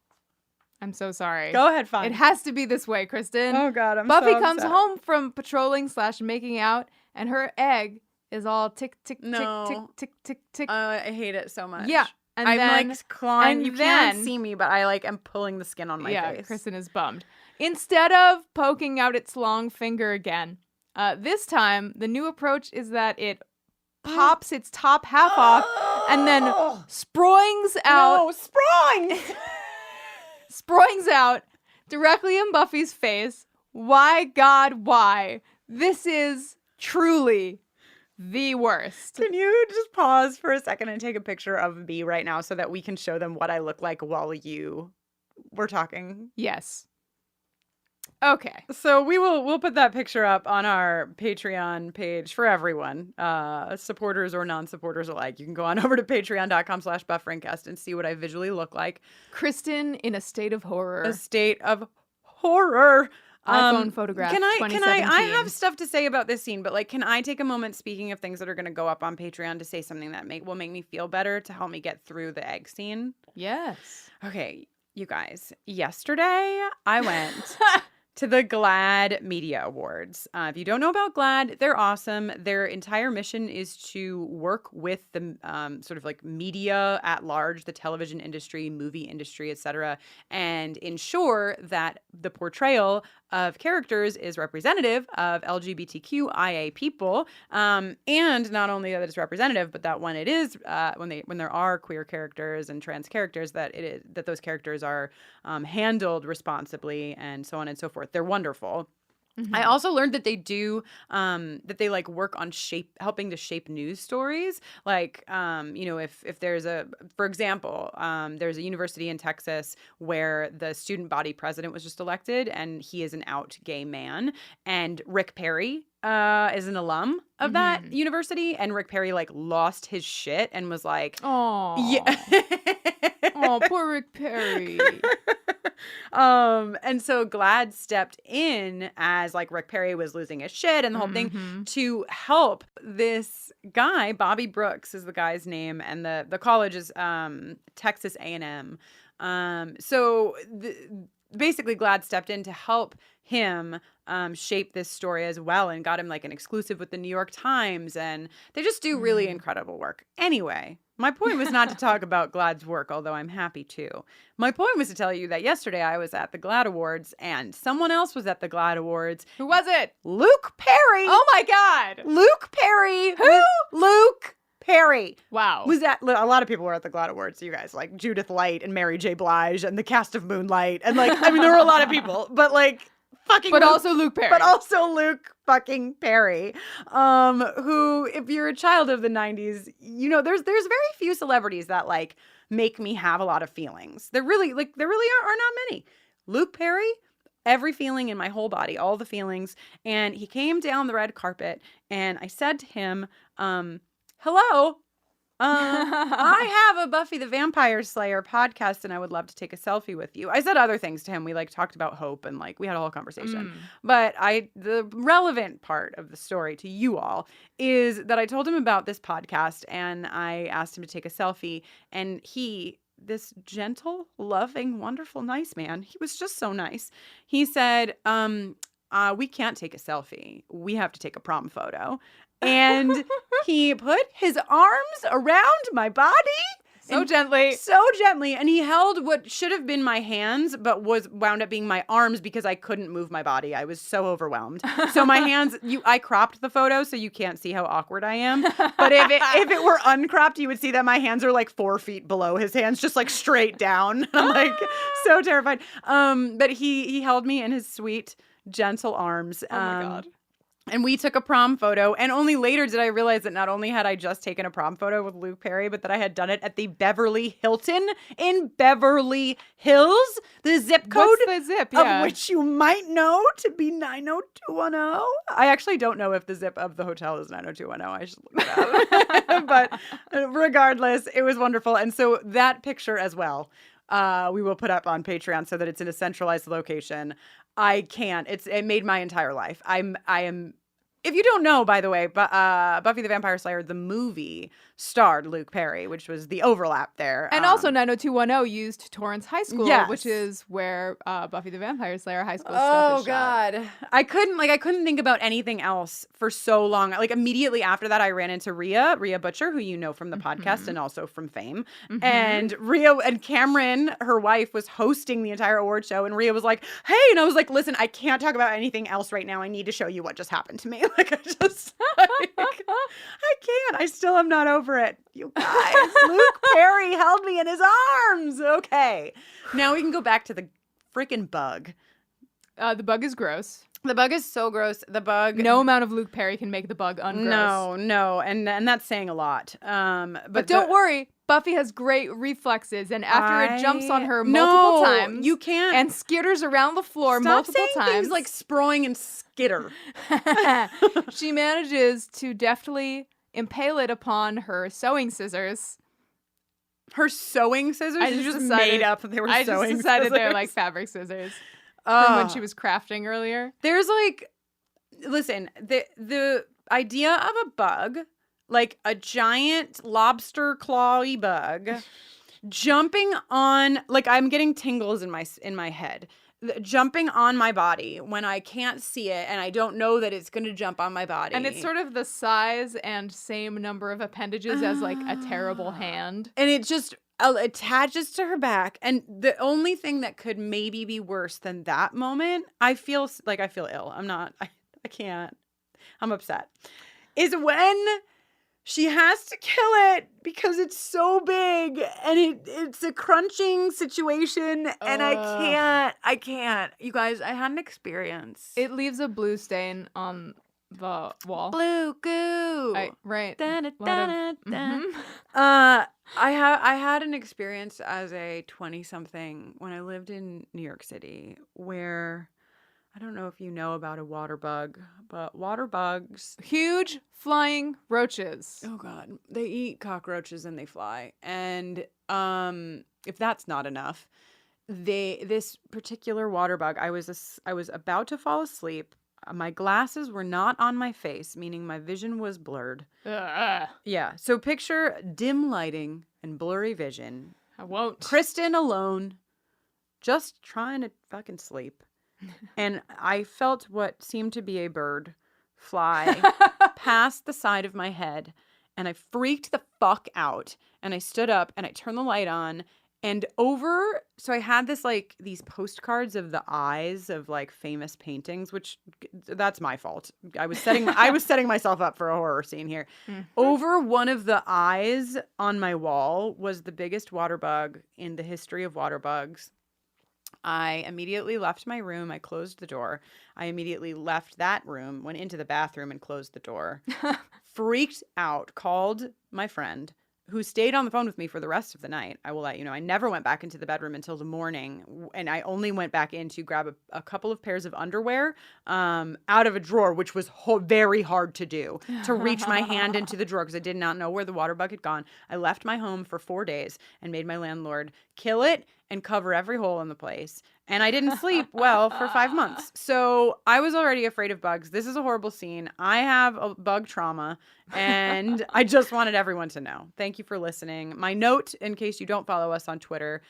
I'm so sorry. Go ahead, fine. It has to be this way, Kristen. Oh, God, I'm Buffy so comes upset. home from patrolling / making out, and her egg is all tick, tick, No. tick, tick, tick, tick, tick. I hate it so much. Yeah. And I'm then, like clawing. and You can't then- see me, but I like am pulling the skin on my face. Kristen is bummed. Instead of poking out its long finger again, this time the new approach is that it pops its top half off and then sproings out. No, sprung! Sproings out directly in Buffy's face. Why, God, why? This is truly the worst. Can you just pause for a second and take a picture of me right now so that we can show them what I look like while you were talking? Yes. Okay. So we'll put that picture up on our Patreon page for everyone, supporters or non-supporters alike. You can go on over to patreon.com/BuffRankcast and see what I visually look like. Kristen in a state of horror. A state of horror. iPhone photograph. Can I 2017. have stuff to say about this scene, but like, can I take a moment, speaking of things that are going to go up on Patreon, to say something that will make me feel better, to help me get through the egg scene? Yes. Okay, you guys, yesterday I went to the GLAAD Media Awards. If you don't know about GLAAD, they're awesome. Their entire mission is to work with the sort of like media at large, the television industry, movie industry, etc., and ensure that the portrayal of characters is representative of LGBTQIA people, and not only that it's representative, but that when it is, when there are queer characters and trans characters, that those characters are handled responsibly, and so on and so forth. They're wonderful. Mm-hmm. I also learned that they do, that they like work on helping to shape news stories. Like, you know, if there's for example, there's a university in Texas where the student body president was just elected, and he is an out gay man. And Rick Perry is an alum of that university, and Rick Perry like lost his shit and was like, "Oh, yeah, oh, poor Rick Perry." And so GLAAD stepped in as like Rick Perry was losing his shit and the whole thing, to help this guy. Bobby Brooks is the guy's name, and the college is Texas A&M. So basically GLAAD stepped in to help him shape this story as well, and got him like an exclusive with the New York Times, and they just do really incredible work. Anyway, my point was not to talk about GLAAD's work, although I'm happy to. My point was to tell you that yesterday I was at the GLAAD Awards, and someone else was at the GLAAD Awards. Who was it? Luke Perry. Oh my God. Luke Perry. Who? Luke Perry. Wow. Was that a lot of people were at the GLAAD Awards, you guys, like Judith Light and Mary J. Blige and the cast of Moonlight, and like, I mean, there were a lot of people, but like, also Luke Perry. But also Luke fucking Perry, who, if you're a child of the 90s, you know, there's very few celebrities that like make me have a lot of feelings. There really are not many. Luke Perry, every feeling in my whole body, all the feelings. And he came down the red carpet, and I said to him, hello, I have a Buffy the Vampire Slayer podcast and I would love to take a selfie with you. I said other things to him. We like talked about hope and like we had a whole conversation. But the relevant part of the story to you all is that I told him about this podcast and I asked him to take a selfie, and this gentle, loving, wonderful, nice man, he was just so nice. He said, we can't take a selfie. We have to take a prom photo. And he put his arms around my body. So gently. And he held what should have been my hands, but wound up being my arms because I couldn't move my body. I was so overwhelmed. So my hands, I cropped the photo so you can't see how awkward I am. But if it were uncropped, you would see that my hands are like 4 feet below his hands, just like straight down. I'm like so terrified. But he held me in his sweet, gentle arms. Oh my God. And we took a prom photo, and only later did I realize that not only had I just taken a prom photo with Luke Perry, but that I had done it at the Beverly Hilton in Beverly Hills, the zip code What's the zip? Yeah. of which you might know to be 90210. I actually don't know if the zip of the hotel is 90210. I should look it up. But regardless, it was wonderful. And so that picture as well, we will put up on Patreon so that it's in a centralized location. I can't. It made my entire life. I am. If you don't know, by the way, Buffy the Vampire Slayer, the movie, starred Luke Perry, which was the overlap there. And also 90210 used Torrance High School, yes. which is where Buffy the Vampire Slayer high school stuff is shot. Oh, God. I couldn't think about anything else for so long. Like, immediately after that, I ran into Rhea Butcher, who you know from the podcast and also from Fame. And Rhea and Cameron, her wife, was hosting the entire award show. And Rhea was like, hey. And I was like, listen, I can't talk about anything else right now. I need to show you what just happened to me. Like, I can't. I still am not over it. You guys, Luke Perry held me in his arms. Okay. Now we can go back to the freaking bug. The bug is gross. The bug is so gross. The bug. No amount of Luke Perry can make the bug ungross. No. And that's saying a lot. But don't worry. Buffy has great reflexes, and after it jumps on her multiple times, you can't, and skitters around the floor multiple times, things like sproing and skitter. She manages to deftly impale it upon her sewing scissors. Her sewing scissors? I just made up that they were sewing scissors. I just decided they're like fabric scissors from when she was crafting earlier. There's like, listen, the idea of a bug, like a giant lobster clawy bug, jumping on, like I'm getting tingles in my head, jumping on my body when I can't see it and I don't know that it's going to jump on my body. And it's sort of the size and same number of appendages as like a terrible hand. And it just attaches to her back. And the only thing that could maybe be worse than that moment, I feel ill. I can't. I'm upset. Is when she has to kill it because it's so big and it's a crunching situation and I can't. You guys, I had an experience. It leaves a blue stain on the wall. Blue goo. Right. I had an experience as a 20-something when I lived in New York City where, I don't know if you know about a water bug, but water bugs, huge flying roaches. Oh God, they eat cockroaches and they fly. And if that's not enough, this particular water bug, I was about to fall asleep. My glasses were not on my face, meaning my vision was blurred. Yeah. So picture dim lighting and blurry vision. I won't. Kristine alone, just trying to fucking sleep. And I felt what seemed to be a bird fly past the side of my head. And I freaked the fuck out. And I stood up and I turned the light on. And so I had these postcards of the eyes of like famous paintings, which that's my fault. I was setting myself up for a horror scene here. Mm-hmm. Over one of the eyes on my wall was the biggest water bug in the history of water bugs. I immediately left my room. I closed the door. I immediately left that room, went into the bathroom and closed the door. Freaked out, called my friend. who stayed on the phone with me for the rest of the night. I will let you know. I never went back into the bedroom until the morning, and I only went back in to grab a couple of pairs of underwear out of a drawer, which was very hard to do, to reach my hand into the drawer because I did not know where the water bug had gone. I left my home for 4 days and made my landlord kill it and cover every hole in the place. And I didn't sleep well for 5 months. So I was already afraid of bugs. This is a horrible scene. I have a bug trauma, and I just wanted everyone to know. Thank you for listening. My note, in case you don't follow us on Twitter,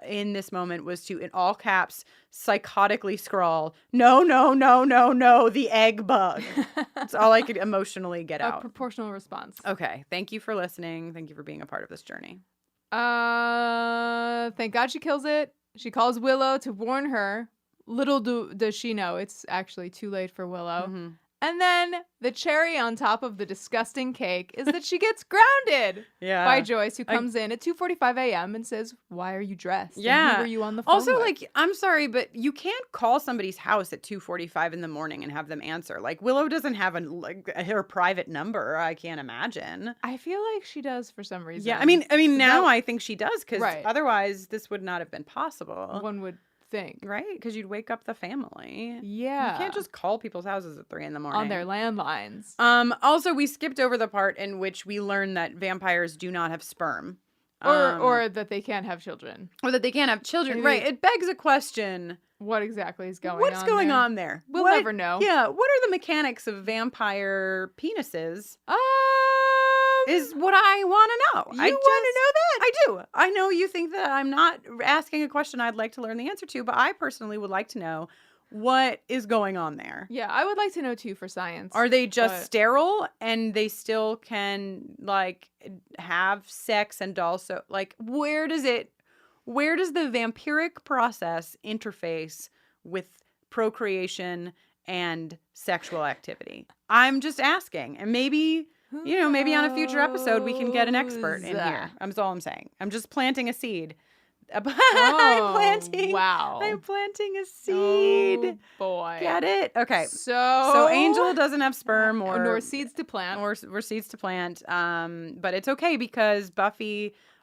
in this moment was to, in all caps, psychotically scrawl, no, the egg bug. That's all I could emotionally get out. A proportional response. Okay. Thank you for listening. Thank you for being a part of this journey. Thank God she kills it. She calls Willow to warn her. Little does she know it's actually too late for Willow. Mm-hmm. And then the cherry on top of the disgusting cake is that she gets grounded by Joyce, who comes in at 2:45 a.m. and says, "Why are you dressed? Yeah. And who were you on the phone Also, with?" like, I'm sorry, but you can't call somebody's house at 2:45 in the morning and have them answer. Like, Willow doesn't have her private number. I can't imagine. I feel like she does for some reason. Yeah, I mean, now I think she does, because otherwise this would not have been possible. One would think. Right? Because you'd wake up the family. Yeah. You can't just call people's houses at 3 in the morning. On their landlines. Also, we skipped over the part in which we learn that vampires do not have sperm. Or that they can't have children. Or that they can't have children. Right. It begs a question. What exactly is going on What's going there? on there? We'll never know. Yeah. What are the mechanics of vampire penises? Is what I want to know. You want to know that? I do. I know you think that I'm not asking a question I'd like to learn the answer to, but I personally would like to know what is going on there. Yeah, I would like to know too for science. Are they just sterile and they still can, like, have sex and also, like, where does the vampiric process interface with procreation and sexual activity? I'm just asking. And maybe on a future episode we can get an expert in here. That's all I'm saying. I'm just planting a seed. I'm planting a seed. Oh, boy. Get it? Okay. So Angel doesn't have sperm nor seeds to plant. Or seeds to plant. But it's okay because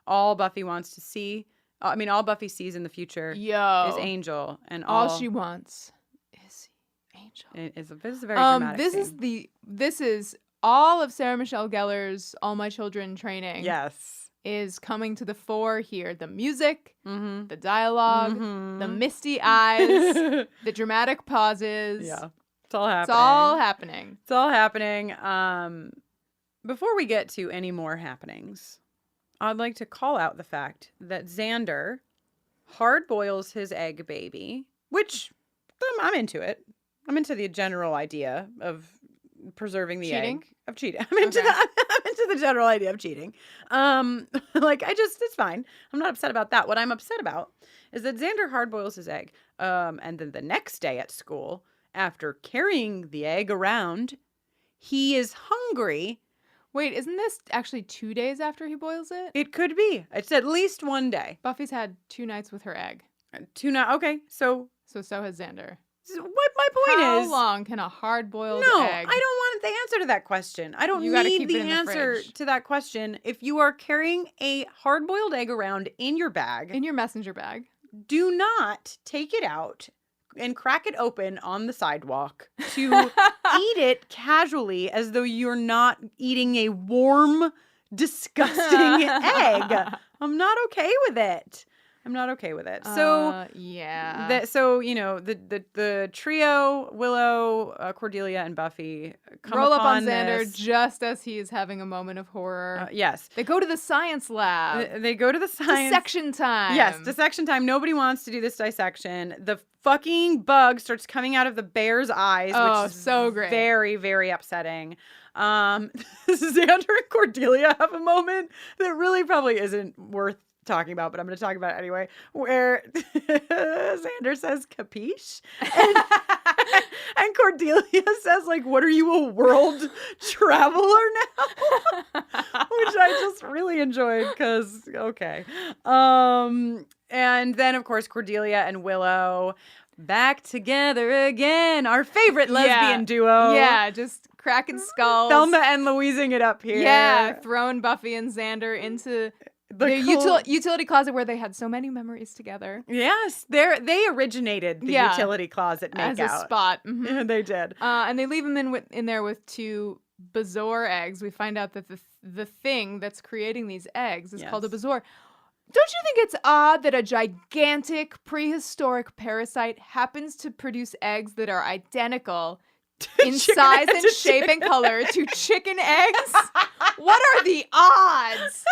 all Buffy wants to see, all Buffy sees in the future is Angel. And all she wants is Angel. This is a very dramatic scene. This is all of Sarah Michelle Gellar's All My Children training. Yes. Is coming to the fore here. The music, the dialogue, the misty eyes, the dramatic pauses. Yeah. It's all happening. It's all happening. Before we get to any more happenings, I'd like to call out the fact that Xander hard boils his egg baby, which I'm into it. I'm into the general idea of preserving the egg. Of cheating. I'm into the general idea of cheating. It's fine. I'm not upset about that. What I'm upset about is that Xander hard boils his egg. And then the next day at school, after carrying the egg around, he is hungry. Wait, isn't this actually 2 days after he boils it? It could be. It's at least 1 day. Buffy's had 2 nights with her egg. 2 nights. Okay, so has Xander. What my point is... How long can a hard-boiled egg... No, I don't want the answer to that question. I don't need the answer to that question. If you are carrying a hard-boiled egg around in your bag... In your messenger bag. Do not take it out and crack it open on the sidewalk to eat it casually as though you're not eating a warm, disgusting egg. I'm not okay with it. So yeah. The trio, Willow, Cordelia, and Buffy roll up on Xander just as he is having a moment of horror. Yes. They go to the science lab. They go to the science dissection time. Yes, dissection time. Nobody wants to do this dissection. The fucking bug starts coming out of the bear's eyes, which is so great. Very, very upsetting. Xander and Cordelia have a moment that really probably isn't worth talking about, but I'm going to talk about it anyway, where Xander says capiche and Cordelia says, like, what are you, a world traveler now? Which I just really enjoyed because and then of course Cordelia and Willow back together again. Our favorite lesbian duo. Yeah, just cracking skulls. Thelma and Louising it up here. Yeah, throwing Buffy and Xander into the utility closet where they had so many memories together. Yes, they originated the utility closet makeout. As a spot. Mm-hmm. They did. And they leave him in there with 2 Bazoar eggs. We find out that the thing that's creating these eggs is called a Bazoar. Don't you think it's odd that a gigantic prehistoric parasite happens to produce eggs that are identical in size and shape and color to chicken eggs? What are the odds?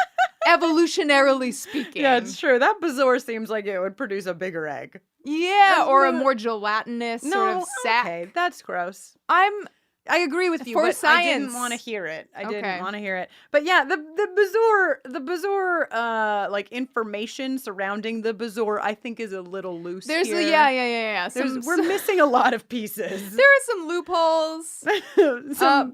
Evolutionarily speaking. Yeah, it's true. That Bazoar seems like it would produce a bigger egg. Yeah, or a more gelatinous sort of sack. Okay, that's gross. I agree with you, for but science. I didn't want to hear it. I didn't want to hear it. But yeah, the Bazoar like information surrounding the Bazoar, I think is a little loose. There's here. Yeah. We're missing a lot of pieces. There are some loopholes.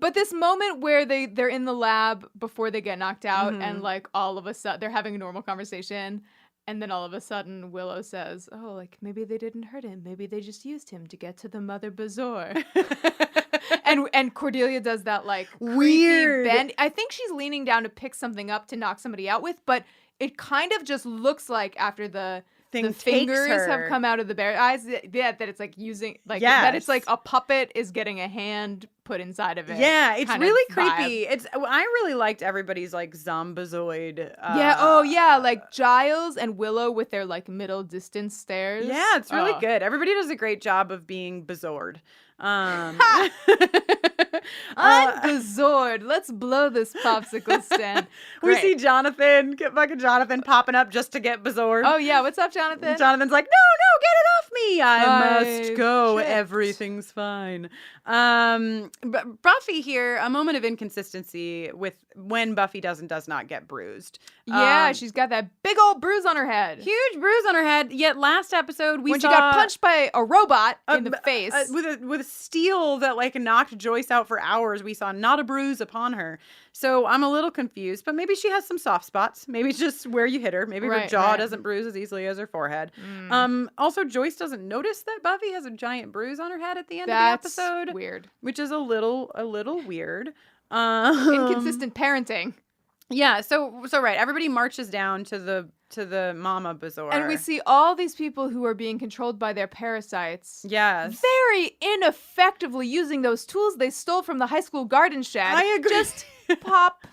But this moment where they're in the lab before they get knocked out, and like all of a sudden they're having a normal conversation. And then all of a sudden, Willow says, "Oh, like maybe they didn't hurt him. Maybe they just used him to get to the Mother Bazoar." and Cordelia does that like weird bend. I think she's leaning down to pick something up to knock somebody out with, but it kind of just looks like after the fingers have come out of the bear eyes, that it's like using like that it's like a puppet is getting a hand put inside of it. Yeah, it's really creepy. I really liked everybody's like zombazoid. Like Giles and Willow with their like middle distance stares. Yeah, it's really good. Everybody does a great job of being bazored. I'm Bazored. Let's blow this popsicle stand. We see Jonathan popping up just to get Bazored. Oh yeah, what's up, Jonathan? Jonathan's like, no, get it off me. I must go. Tripped. Everything's fine. But Buffy here, a moment of inconsistency with when Buffy does not get bruised. Yeah, she's got that big old bruise on her head. Huge bruise on her head. Yet last episode when she got punched by a robot in the face with steel that like knocked Joyce out for hours, we saw not a bruise upon her. So I'm a little confused, but maybe she has some soft spots. Maybe it's just where you hit her. Maybe her jaw doesn't bruise as easily as her forehead. Also, Joyce doesn't notice that Buffy has a giant bruise on her head at the end of the episode. Weird. Which is a little weird. Inconsistent parenting. Yeah, so right. Everybody marches down to the Mama Bazoar. And we see all these people who are being controlled by their parasites. Yes. Very ineffectively using those tools they stole from the high school garden shed. I agree. Just pop.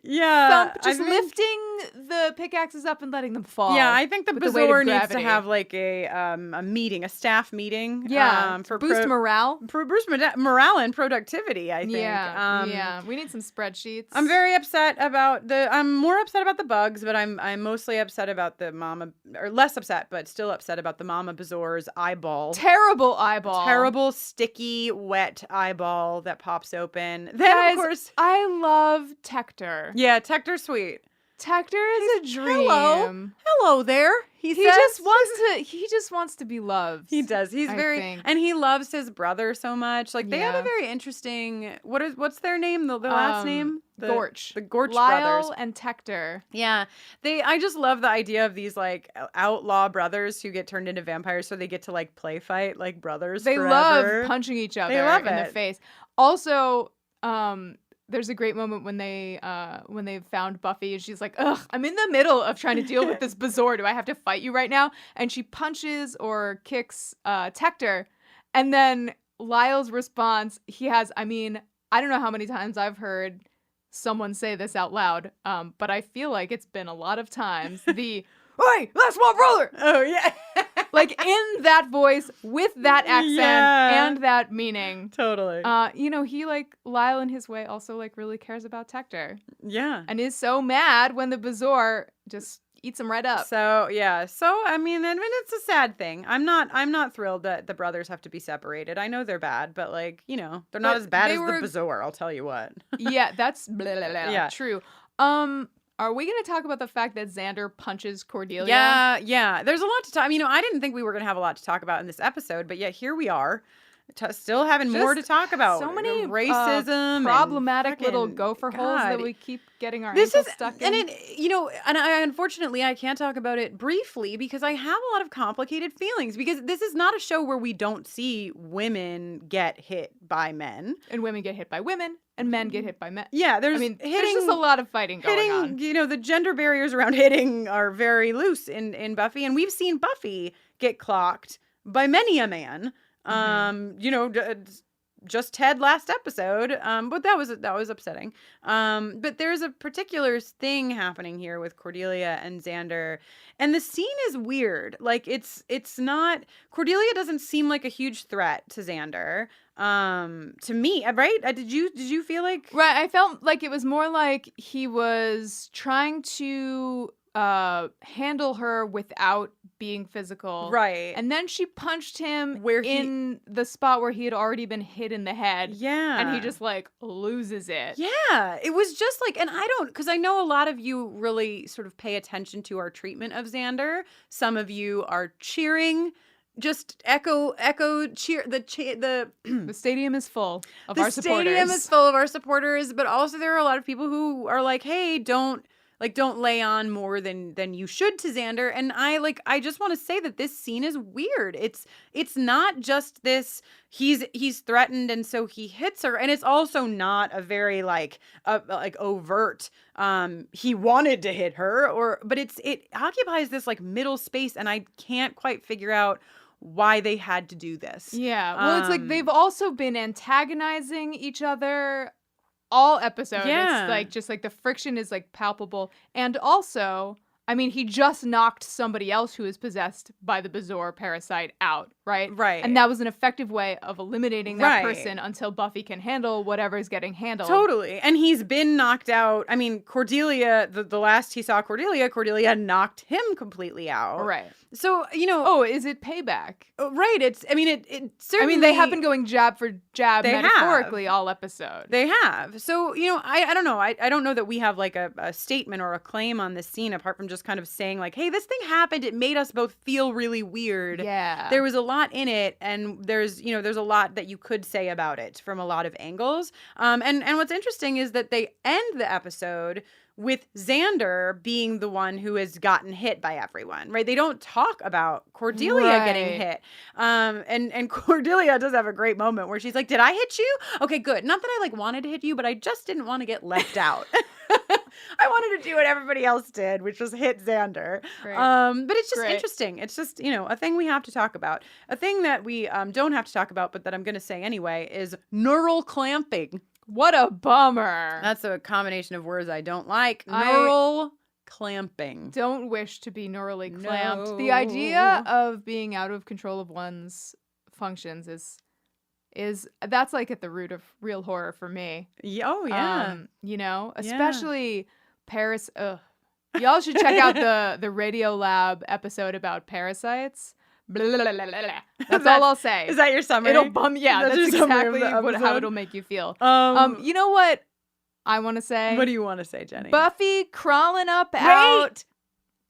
Yeah. Thump, lifting the pickaxes up and letting them fall. Yeah, I think the Bazoar needs to have like a meeting, a staff meeting. Yeah, for boost morale. For boost morale and productivity, I think. Yeah, we need some spreadsheets. I'm very upset about I'm more upset about the bugs, but I'm mostly upset about the Mama, or less upset, but still upset about the Mama Bazoar's eyeball. Terrible eyeball. Terrible, sticky, wet eyeball that pops open. Then, guys, of course, I love Tector. Yeah, Tector's sweet. Tector is a dream. Hello there. He just wants to be loved. He does. He's and he loves his brother so much. Like they have a very interesting. What's their name? The last name? Gorch. The Gorch Lyle brothers and Tector. Yeah, I just love the idea of these like outlaw brothers who get turned into vampires, so they get to like play fight like brothers. They forever. love punching each other in the face. Also, there's a great moment when they found Buffy and she's like, "Ugh, I'm in the middle of trying to deal with this Bazoar. Do I have to fight you right now?" And she punches or kicks Tector, and then Lyle's response, I don't know how many times I've heard someone say this out loud, but I feel like it's been a lot of times. "Hey, that's my brother!" Oh yeah. Like in that voice with that accent and that meaning. Totally. He like Lyle in his way also like really cares about Tector. Yeah. And is so mad when the Bazoar just eats him right up. So yeah. So I mean it's a sad thing. I'm not thrilled that the brothers have to be separated. I know they're bad, but like, they're not as bad as the Bazoar, I'll tell you what. Yeah, that's blah, blah, blah, yeah. True. Are we going to talk about the fact that Xander punches Cordelia? Yeah. There's a lot to talk. I didn't think we were going to have a lot to talk about in this episode, but yet here we are. Still having more to talk about. So many racism, problematic and little gopher holes that we keep getting our ankles stuck in. And and I unfortunately I can't talk about it briefly because I have a lot of complicated feelings, because this is not a show where we don't see women get hit by men, and women get hit by women, and men get hit by men. Yeah, there's just a lot of fighting going on. The gender barriers around hitting are very loose in Buffy, and we've seen Buffy get clocked by many a man. Just Ted last episode, but that was upsetting. But there's a particular thing happening here with Cordelia and Xander, and the scene is weird. Like it's not, Cordelia doesn't seem like a huge threat to Xander. To me, right? Did you feel like? Right, I felt like it was more like he was trying to handle her without being physical. Right. And then she punched him in the spot where he had already been hit in the head. Yeah. And he just like loses it. Yeah. It was just like, and because I know a lot of you really sort of pay attention to our treatment of Xander. Some of you are cheering. Just echo cheer. The stadium is full of our supporters. The stadium is full of our supporters, but also there are a lot of people who are like, hey, don't lay on more than you should to Xander. And I just want to say that this scene is weird. It's not just this, he's threatened and so he hits her. And it's also not a very overt, he wanted to hit her, but it occupies this like middle space, and I can't quite figure out why they had to do this. Yeah. Well, it's like they've also been antagonizing each other all episode. Yeah. It's like just like the friction is like palpable. And also, I mean, he just knocked somebody else who is possessed by the Bazoar parasite out, right? Right. And that was an effective way of eliminating that Right. person until Buffy can handle whatever is getting handled. Totally. And he's been knocked out. I mean, Cordelia, the last he saw Cordelia knocked him completely out. Right. So, Oh, is it payback? Right. It certainly. I mean, they have been going jab for jab They metaphorically all episode. They have. So, I don't know. I don't know that we have like a statement or a claim on this scene apart from just kind of saying like, hey, this thing happened. It made us both feel really weird. Yeah. There was a lot in it, and there's a lot that you could say about it from a lot of angles. And what's interesting is that they end the episode with Xander being the one who has gotten hit by everyone, right? They don't talk about Cordelia getting hit. And Cordelia does have a great moment where she's like, did I hit you? Okay, good. Not that I wanted to hit you, but I just didn't want to get left out. I wanted to do what everybody else did, which was hit Xander. But it's just interesting. It's just, a thing we have to talk about. A thing that we don't have to talk about, but that I'm going to say anyway, is neural clamping. What a bummer. That's a combination of words I don't like. Neural clamping. Don't wish to be neurally clamped. No. The idea of being out of control of one's functions is that's like at the root of real horror for me. Oh yeah. Especially Paris. Y'all should check out the Radiolab episode about parasites. Blah, blah, blah, blah, blah. That's all I'll say. Is that your summary? It'll bum. Yeah, that's exactly how it'll make you feel. You know what I want to say? What do you want to say, Jenny? Buffy crawling up out.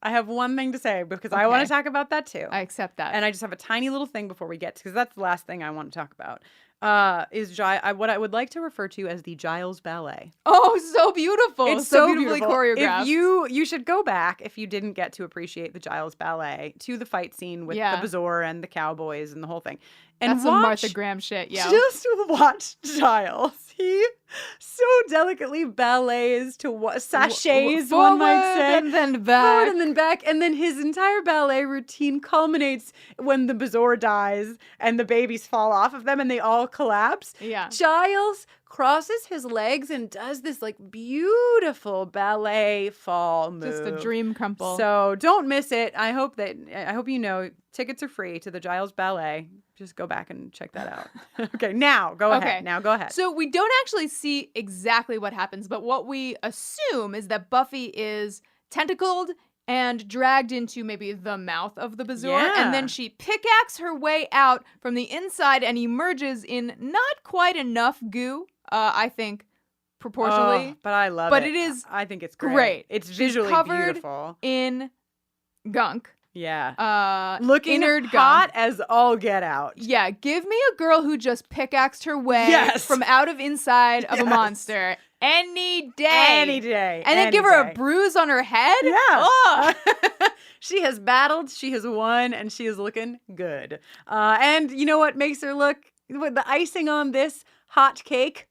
I have one thing to say because I want to talk about that too. I accept that. And I just have a tiny little thing before we get to, because that's the last thing I want to talk about. Is what I would like to refer to as the Giles Ballet. Oh, so beautiful. It's so beautifully choreographed. If you should go back, if you didn't get to appreciate the Giles Ballet, to the fight scene with the Bazoar and the cowboys and the whole thing. And that's some Martha Graham shit, yeah. Just watch Giles. He so delicately ballets to sachets, forward, one might say. And then back. Forward and then back. And then his entire ballet routine culminates when the Bazoar dies and the babies fall off of them and they all collapse. Yeah. Giles crosses his legs and does this like beautiful ballet fall move. Just a dream crumple. So don't miss it. I hope tickets are free to the Giles Ballet. Just go back and check that out. Okay, now go ahead. Now go ahead. So we don't actually see exactly what happens, but what we assume is that Buffy is tentacled and dragged into maybe the mouth of the Bazoar, and then she pickaxes her way out from the inside and emerges in not quite enough goo, I think, proportionally. But I love it. But it is I think it's great. It's visually covered beautiful. In gunk. Yeah. Looking innard hot gun. as all get out. Yeah, give me a girl who just pickaxed her way Yes. from out of inside of a Yes. monster any day. Any day. And then any give her day. a bruise on her head? Yeah. Ugh. She has battled, she has won, and she is looking good. And you know what makes her look, with the icing on this hot cake,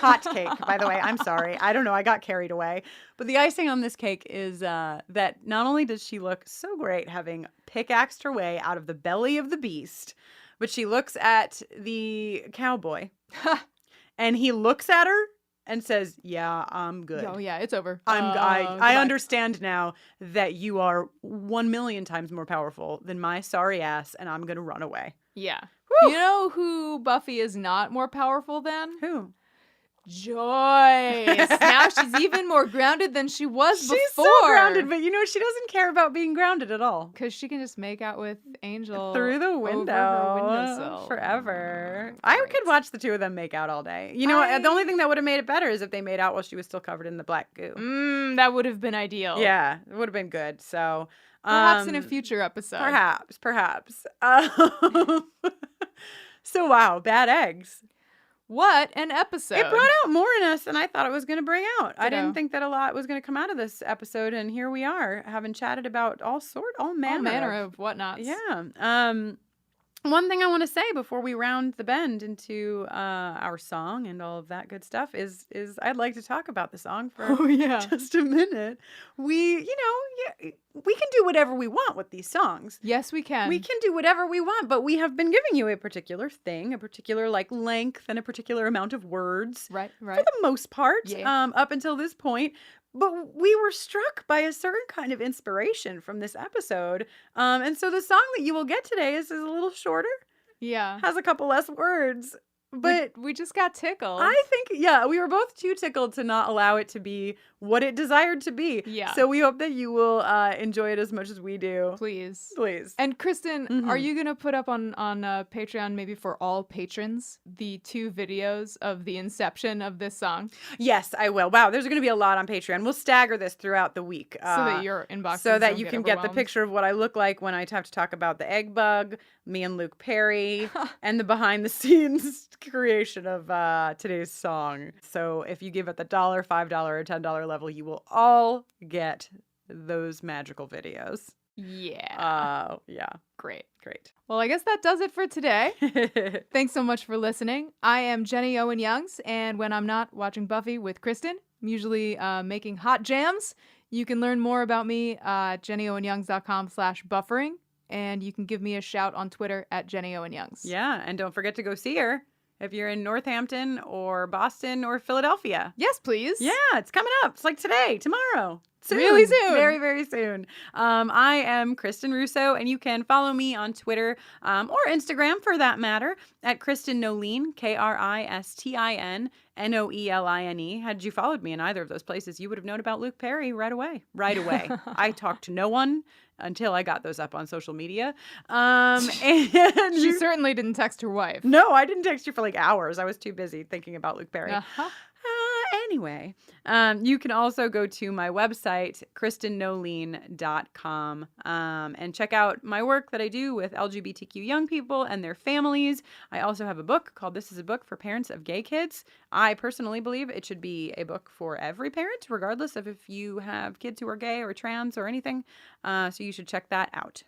by the way, I'm sorry. I don't know, I got carried away. But the icing on this cake is that not only does she look so great having pickaxed her way out of the belly of the beast, but she looks at the cowboy and he looks at her and says, yeah, I'm good. Oh, yeah, it's over. I goodbye. understand now that you are 1,000,000 times more powerful than my sorry ass, and I'm going to run away. Yeah. Whew. You know who Buffy is not more powerful than? Who? Joyce. Now she's even more grounded than she was before. She's so grounded, but you know, she doesn't care about being grounded at all. Because she can just make out with Angel Through the over window. her windowsill. Forever. Oh, I great. could watch the two of them make out all day. You know, the only thing that would have made it better is if they made out while she was still covered in the black goo. That would have been ideal. Yeah, it would have been good. So Perhaps in a future episode. Perhaps. So wow, bad eggs. What an episode. It brought out more in us than I thought it was going to bring out. I Ditto. didn't think that a lot was going to come out of this episode, and here we are, having chatted about all manner of whatnots. Yeah. One thing I want to say before we round the bend into our song and all of that good stuff is I'd like to talk about the song for just a minute. We can do whatever we want with these songs. Yes, we can. We can do whatever we want, but we have been giving you a particular thing, a particular length and a particular amount of words. Right. For the most part, up until this point. But we were struck by a certain kind of inspiration from this episode. And so the song that you will get today is a little shorter. Yeah. Has a couple less words. But we just got tickled. I think, we were both too tickled to not allow it to be what it desired to be. Yeah. So we hope that you will enjoy it as much as we do. Please. And Kristen, are you going to put up on Patreon, maybe for all patrons, the 2 videos of the inception of this song? Yes, I will. Wow, there's going to be a lot on Patreon. We'll stagger this throughout the week. So that your inbox So that you can get the picture of what I look like when I have to talk about the egg bug, me and Luke Perry, and the behind the scenes creation of today's song. So if you give at the $1, $5, or $10 level, you will all get those magical videos. Yeah. Yeah. Great. Well, I guess that does it for today. Thanks so much for listening. I am Jenny Owen Youngs, and when I'm not watching Buffy with Kristen, I'm usually making hot jams. You can learn more about me at jennyowenyoungs.com/buffering, and you can give me a shout on Twitter at Jenny Owen Youngs. Yeah, and don't forget to go see her if you're in Northampton or Boston or Philadelphia. Yes, please. Yeah, it's coming up. It's like today, tomorrow. Soon. Really soon. Very, very soon. I am Kristen Russo, and you can follow me on Twitter or Instagram, for that matter, at Kristen Noeline, KRISTIN NOELINE. Had you followed me in either of those places, you would have known about Luke Perry right away. I talked to no one until I got those up on social media. And she certainly didn't text her wife. No, I didn't text you for like hours. I was too busy thinking about Luke Perry. Anyway, you can also go to my website, KristenNoeline.com, and check out my work that I do with LGBTQ young people and their families. I also have a book called This is a Book for Parents of Gay Kids. I personally believe it should be a book for every parent, regardless of if you have kids who are gay or trans or anything. So you should check that out.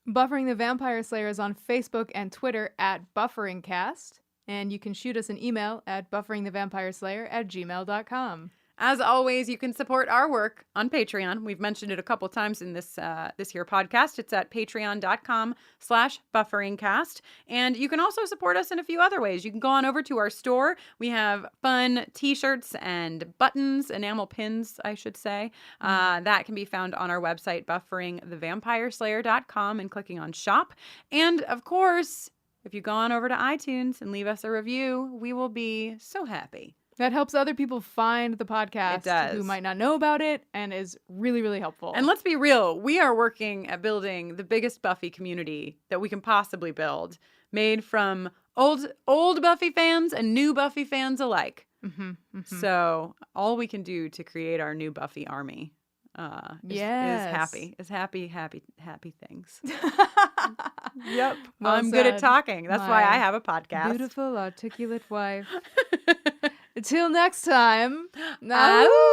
Buffering the Vampire Slayer is on Facebook and Twitter at BufferingCast. And you can shoot us an email at bufferingthevampireslayer@gmail.com. As always, you can support our work on Patreon. We've mentioned it a couple times in this here podcast. It's at patreon.com/bufferingcast. And you can also support us in a few other ways. You can go on over to our store. We have fun t-shirts and buttons, enamel pins, I should say. That can be found on our website, bufferingthevampireslayer.com, and clicking on shop. And of course, if you go on over to iTunes and leave us a review, we will be so happy. That helps other people find the podcast. It does. Who might not know about it, and is really, really helpful. And let's be real, we are working at building the biggest Buffy community that we can possibly build, made from old Buffy fans and new Buffy fans alike. So all we can do to create our new Buffy army is happy things. Yep. Well I'm good at said. talking. That's why I have a podcast. Beautiful, articulate wife. Until next time. Ow!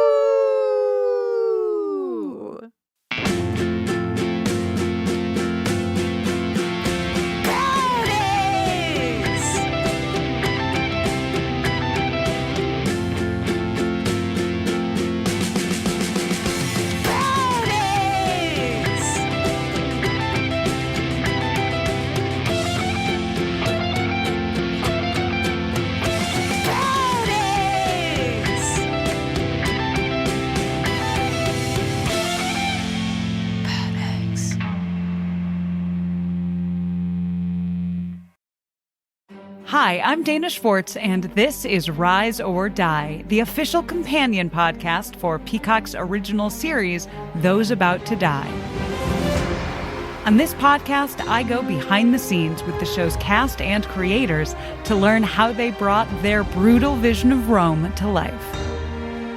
Hi, I'm Dana Schwartz, and this is Rise or Die, the official companion podcast for Peacock's original series, Those About to Die. On this podcast, I go behind the scenes with the show's cast and creators to learn how they brought their brutal vision of Rome to life.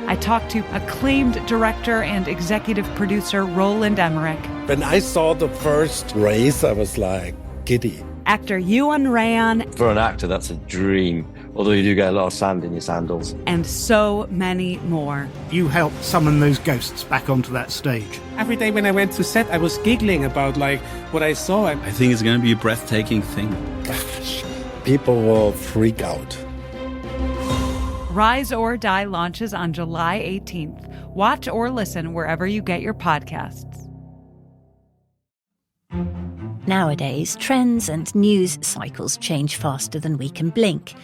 I talked to acclaimed director and executive producer Roland Emmerich. When I saw the first race, I was like giddy. Actor Ewan Ryan. For an actor, that's a dream, although you do get a lot of sand in your sandals. And so many more. You helped summon those ghosts back onto that stage. Every day when I went to set, I was giggling about what I saw. I think it's going to be a breathtaking thing. People will freak out. Rise or Die launches on July 18th. Watch or listen wherever you get your podcasts. Nowadays, trends and news cycles change faster than we can blink.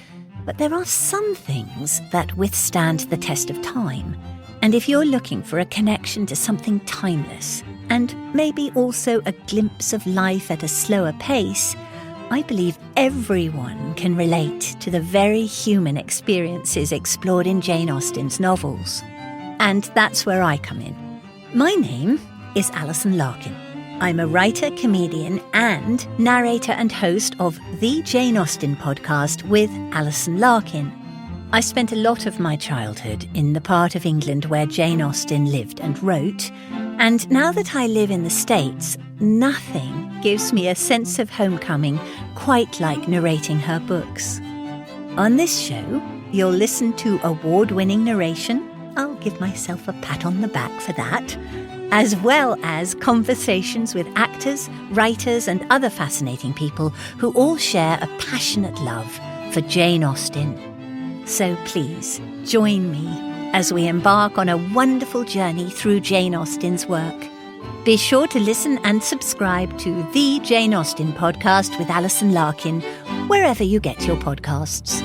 But there are some things that withstand the test of time. And if you're looking for a connection to something timeless, and maybe also a glimpse of life at a slower pace, I believe everyone can relate to the very human experiences explored in Jane Austen's novels. And that's where I come in. My name is Alison Larkin. I'm a writer, comedian, and narrator and host of the Jane Austen podcast with Alison Larkin. I spent a lot of my childhood in the part of England where Jane Austen lived and wrote, and now that I live in the States, nothing gives me a sense of homecoming quite like narrating her books. On this show, you'll listen to award-winning narration. I'll give myself a pat on the back for that. As well as conversations with actors, writers, and other fascinating people who all share a passionate love for Jane Austen. So please, join me as we embark on a wonderful journey through Jane Austen's work. Be sure to listen and subscribe to the Jane Austen podcast with Alison Larkin, wherever you get your podcasts.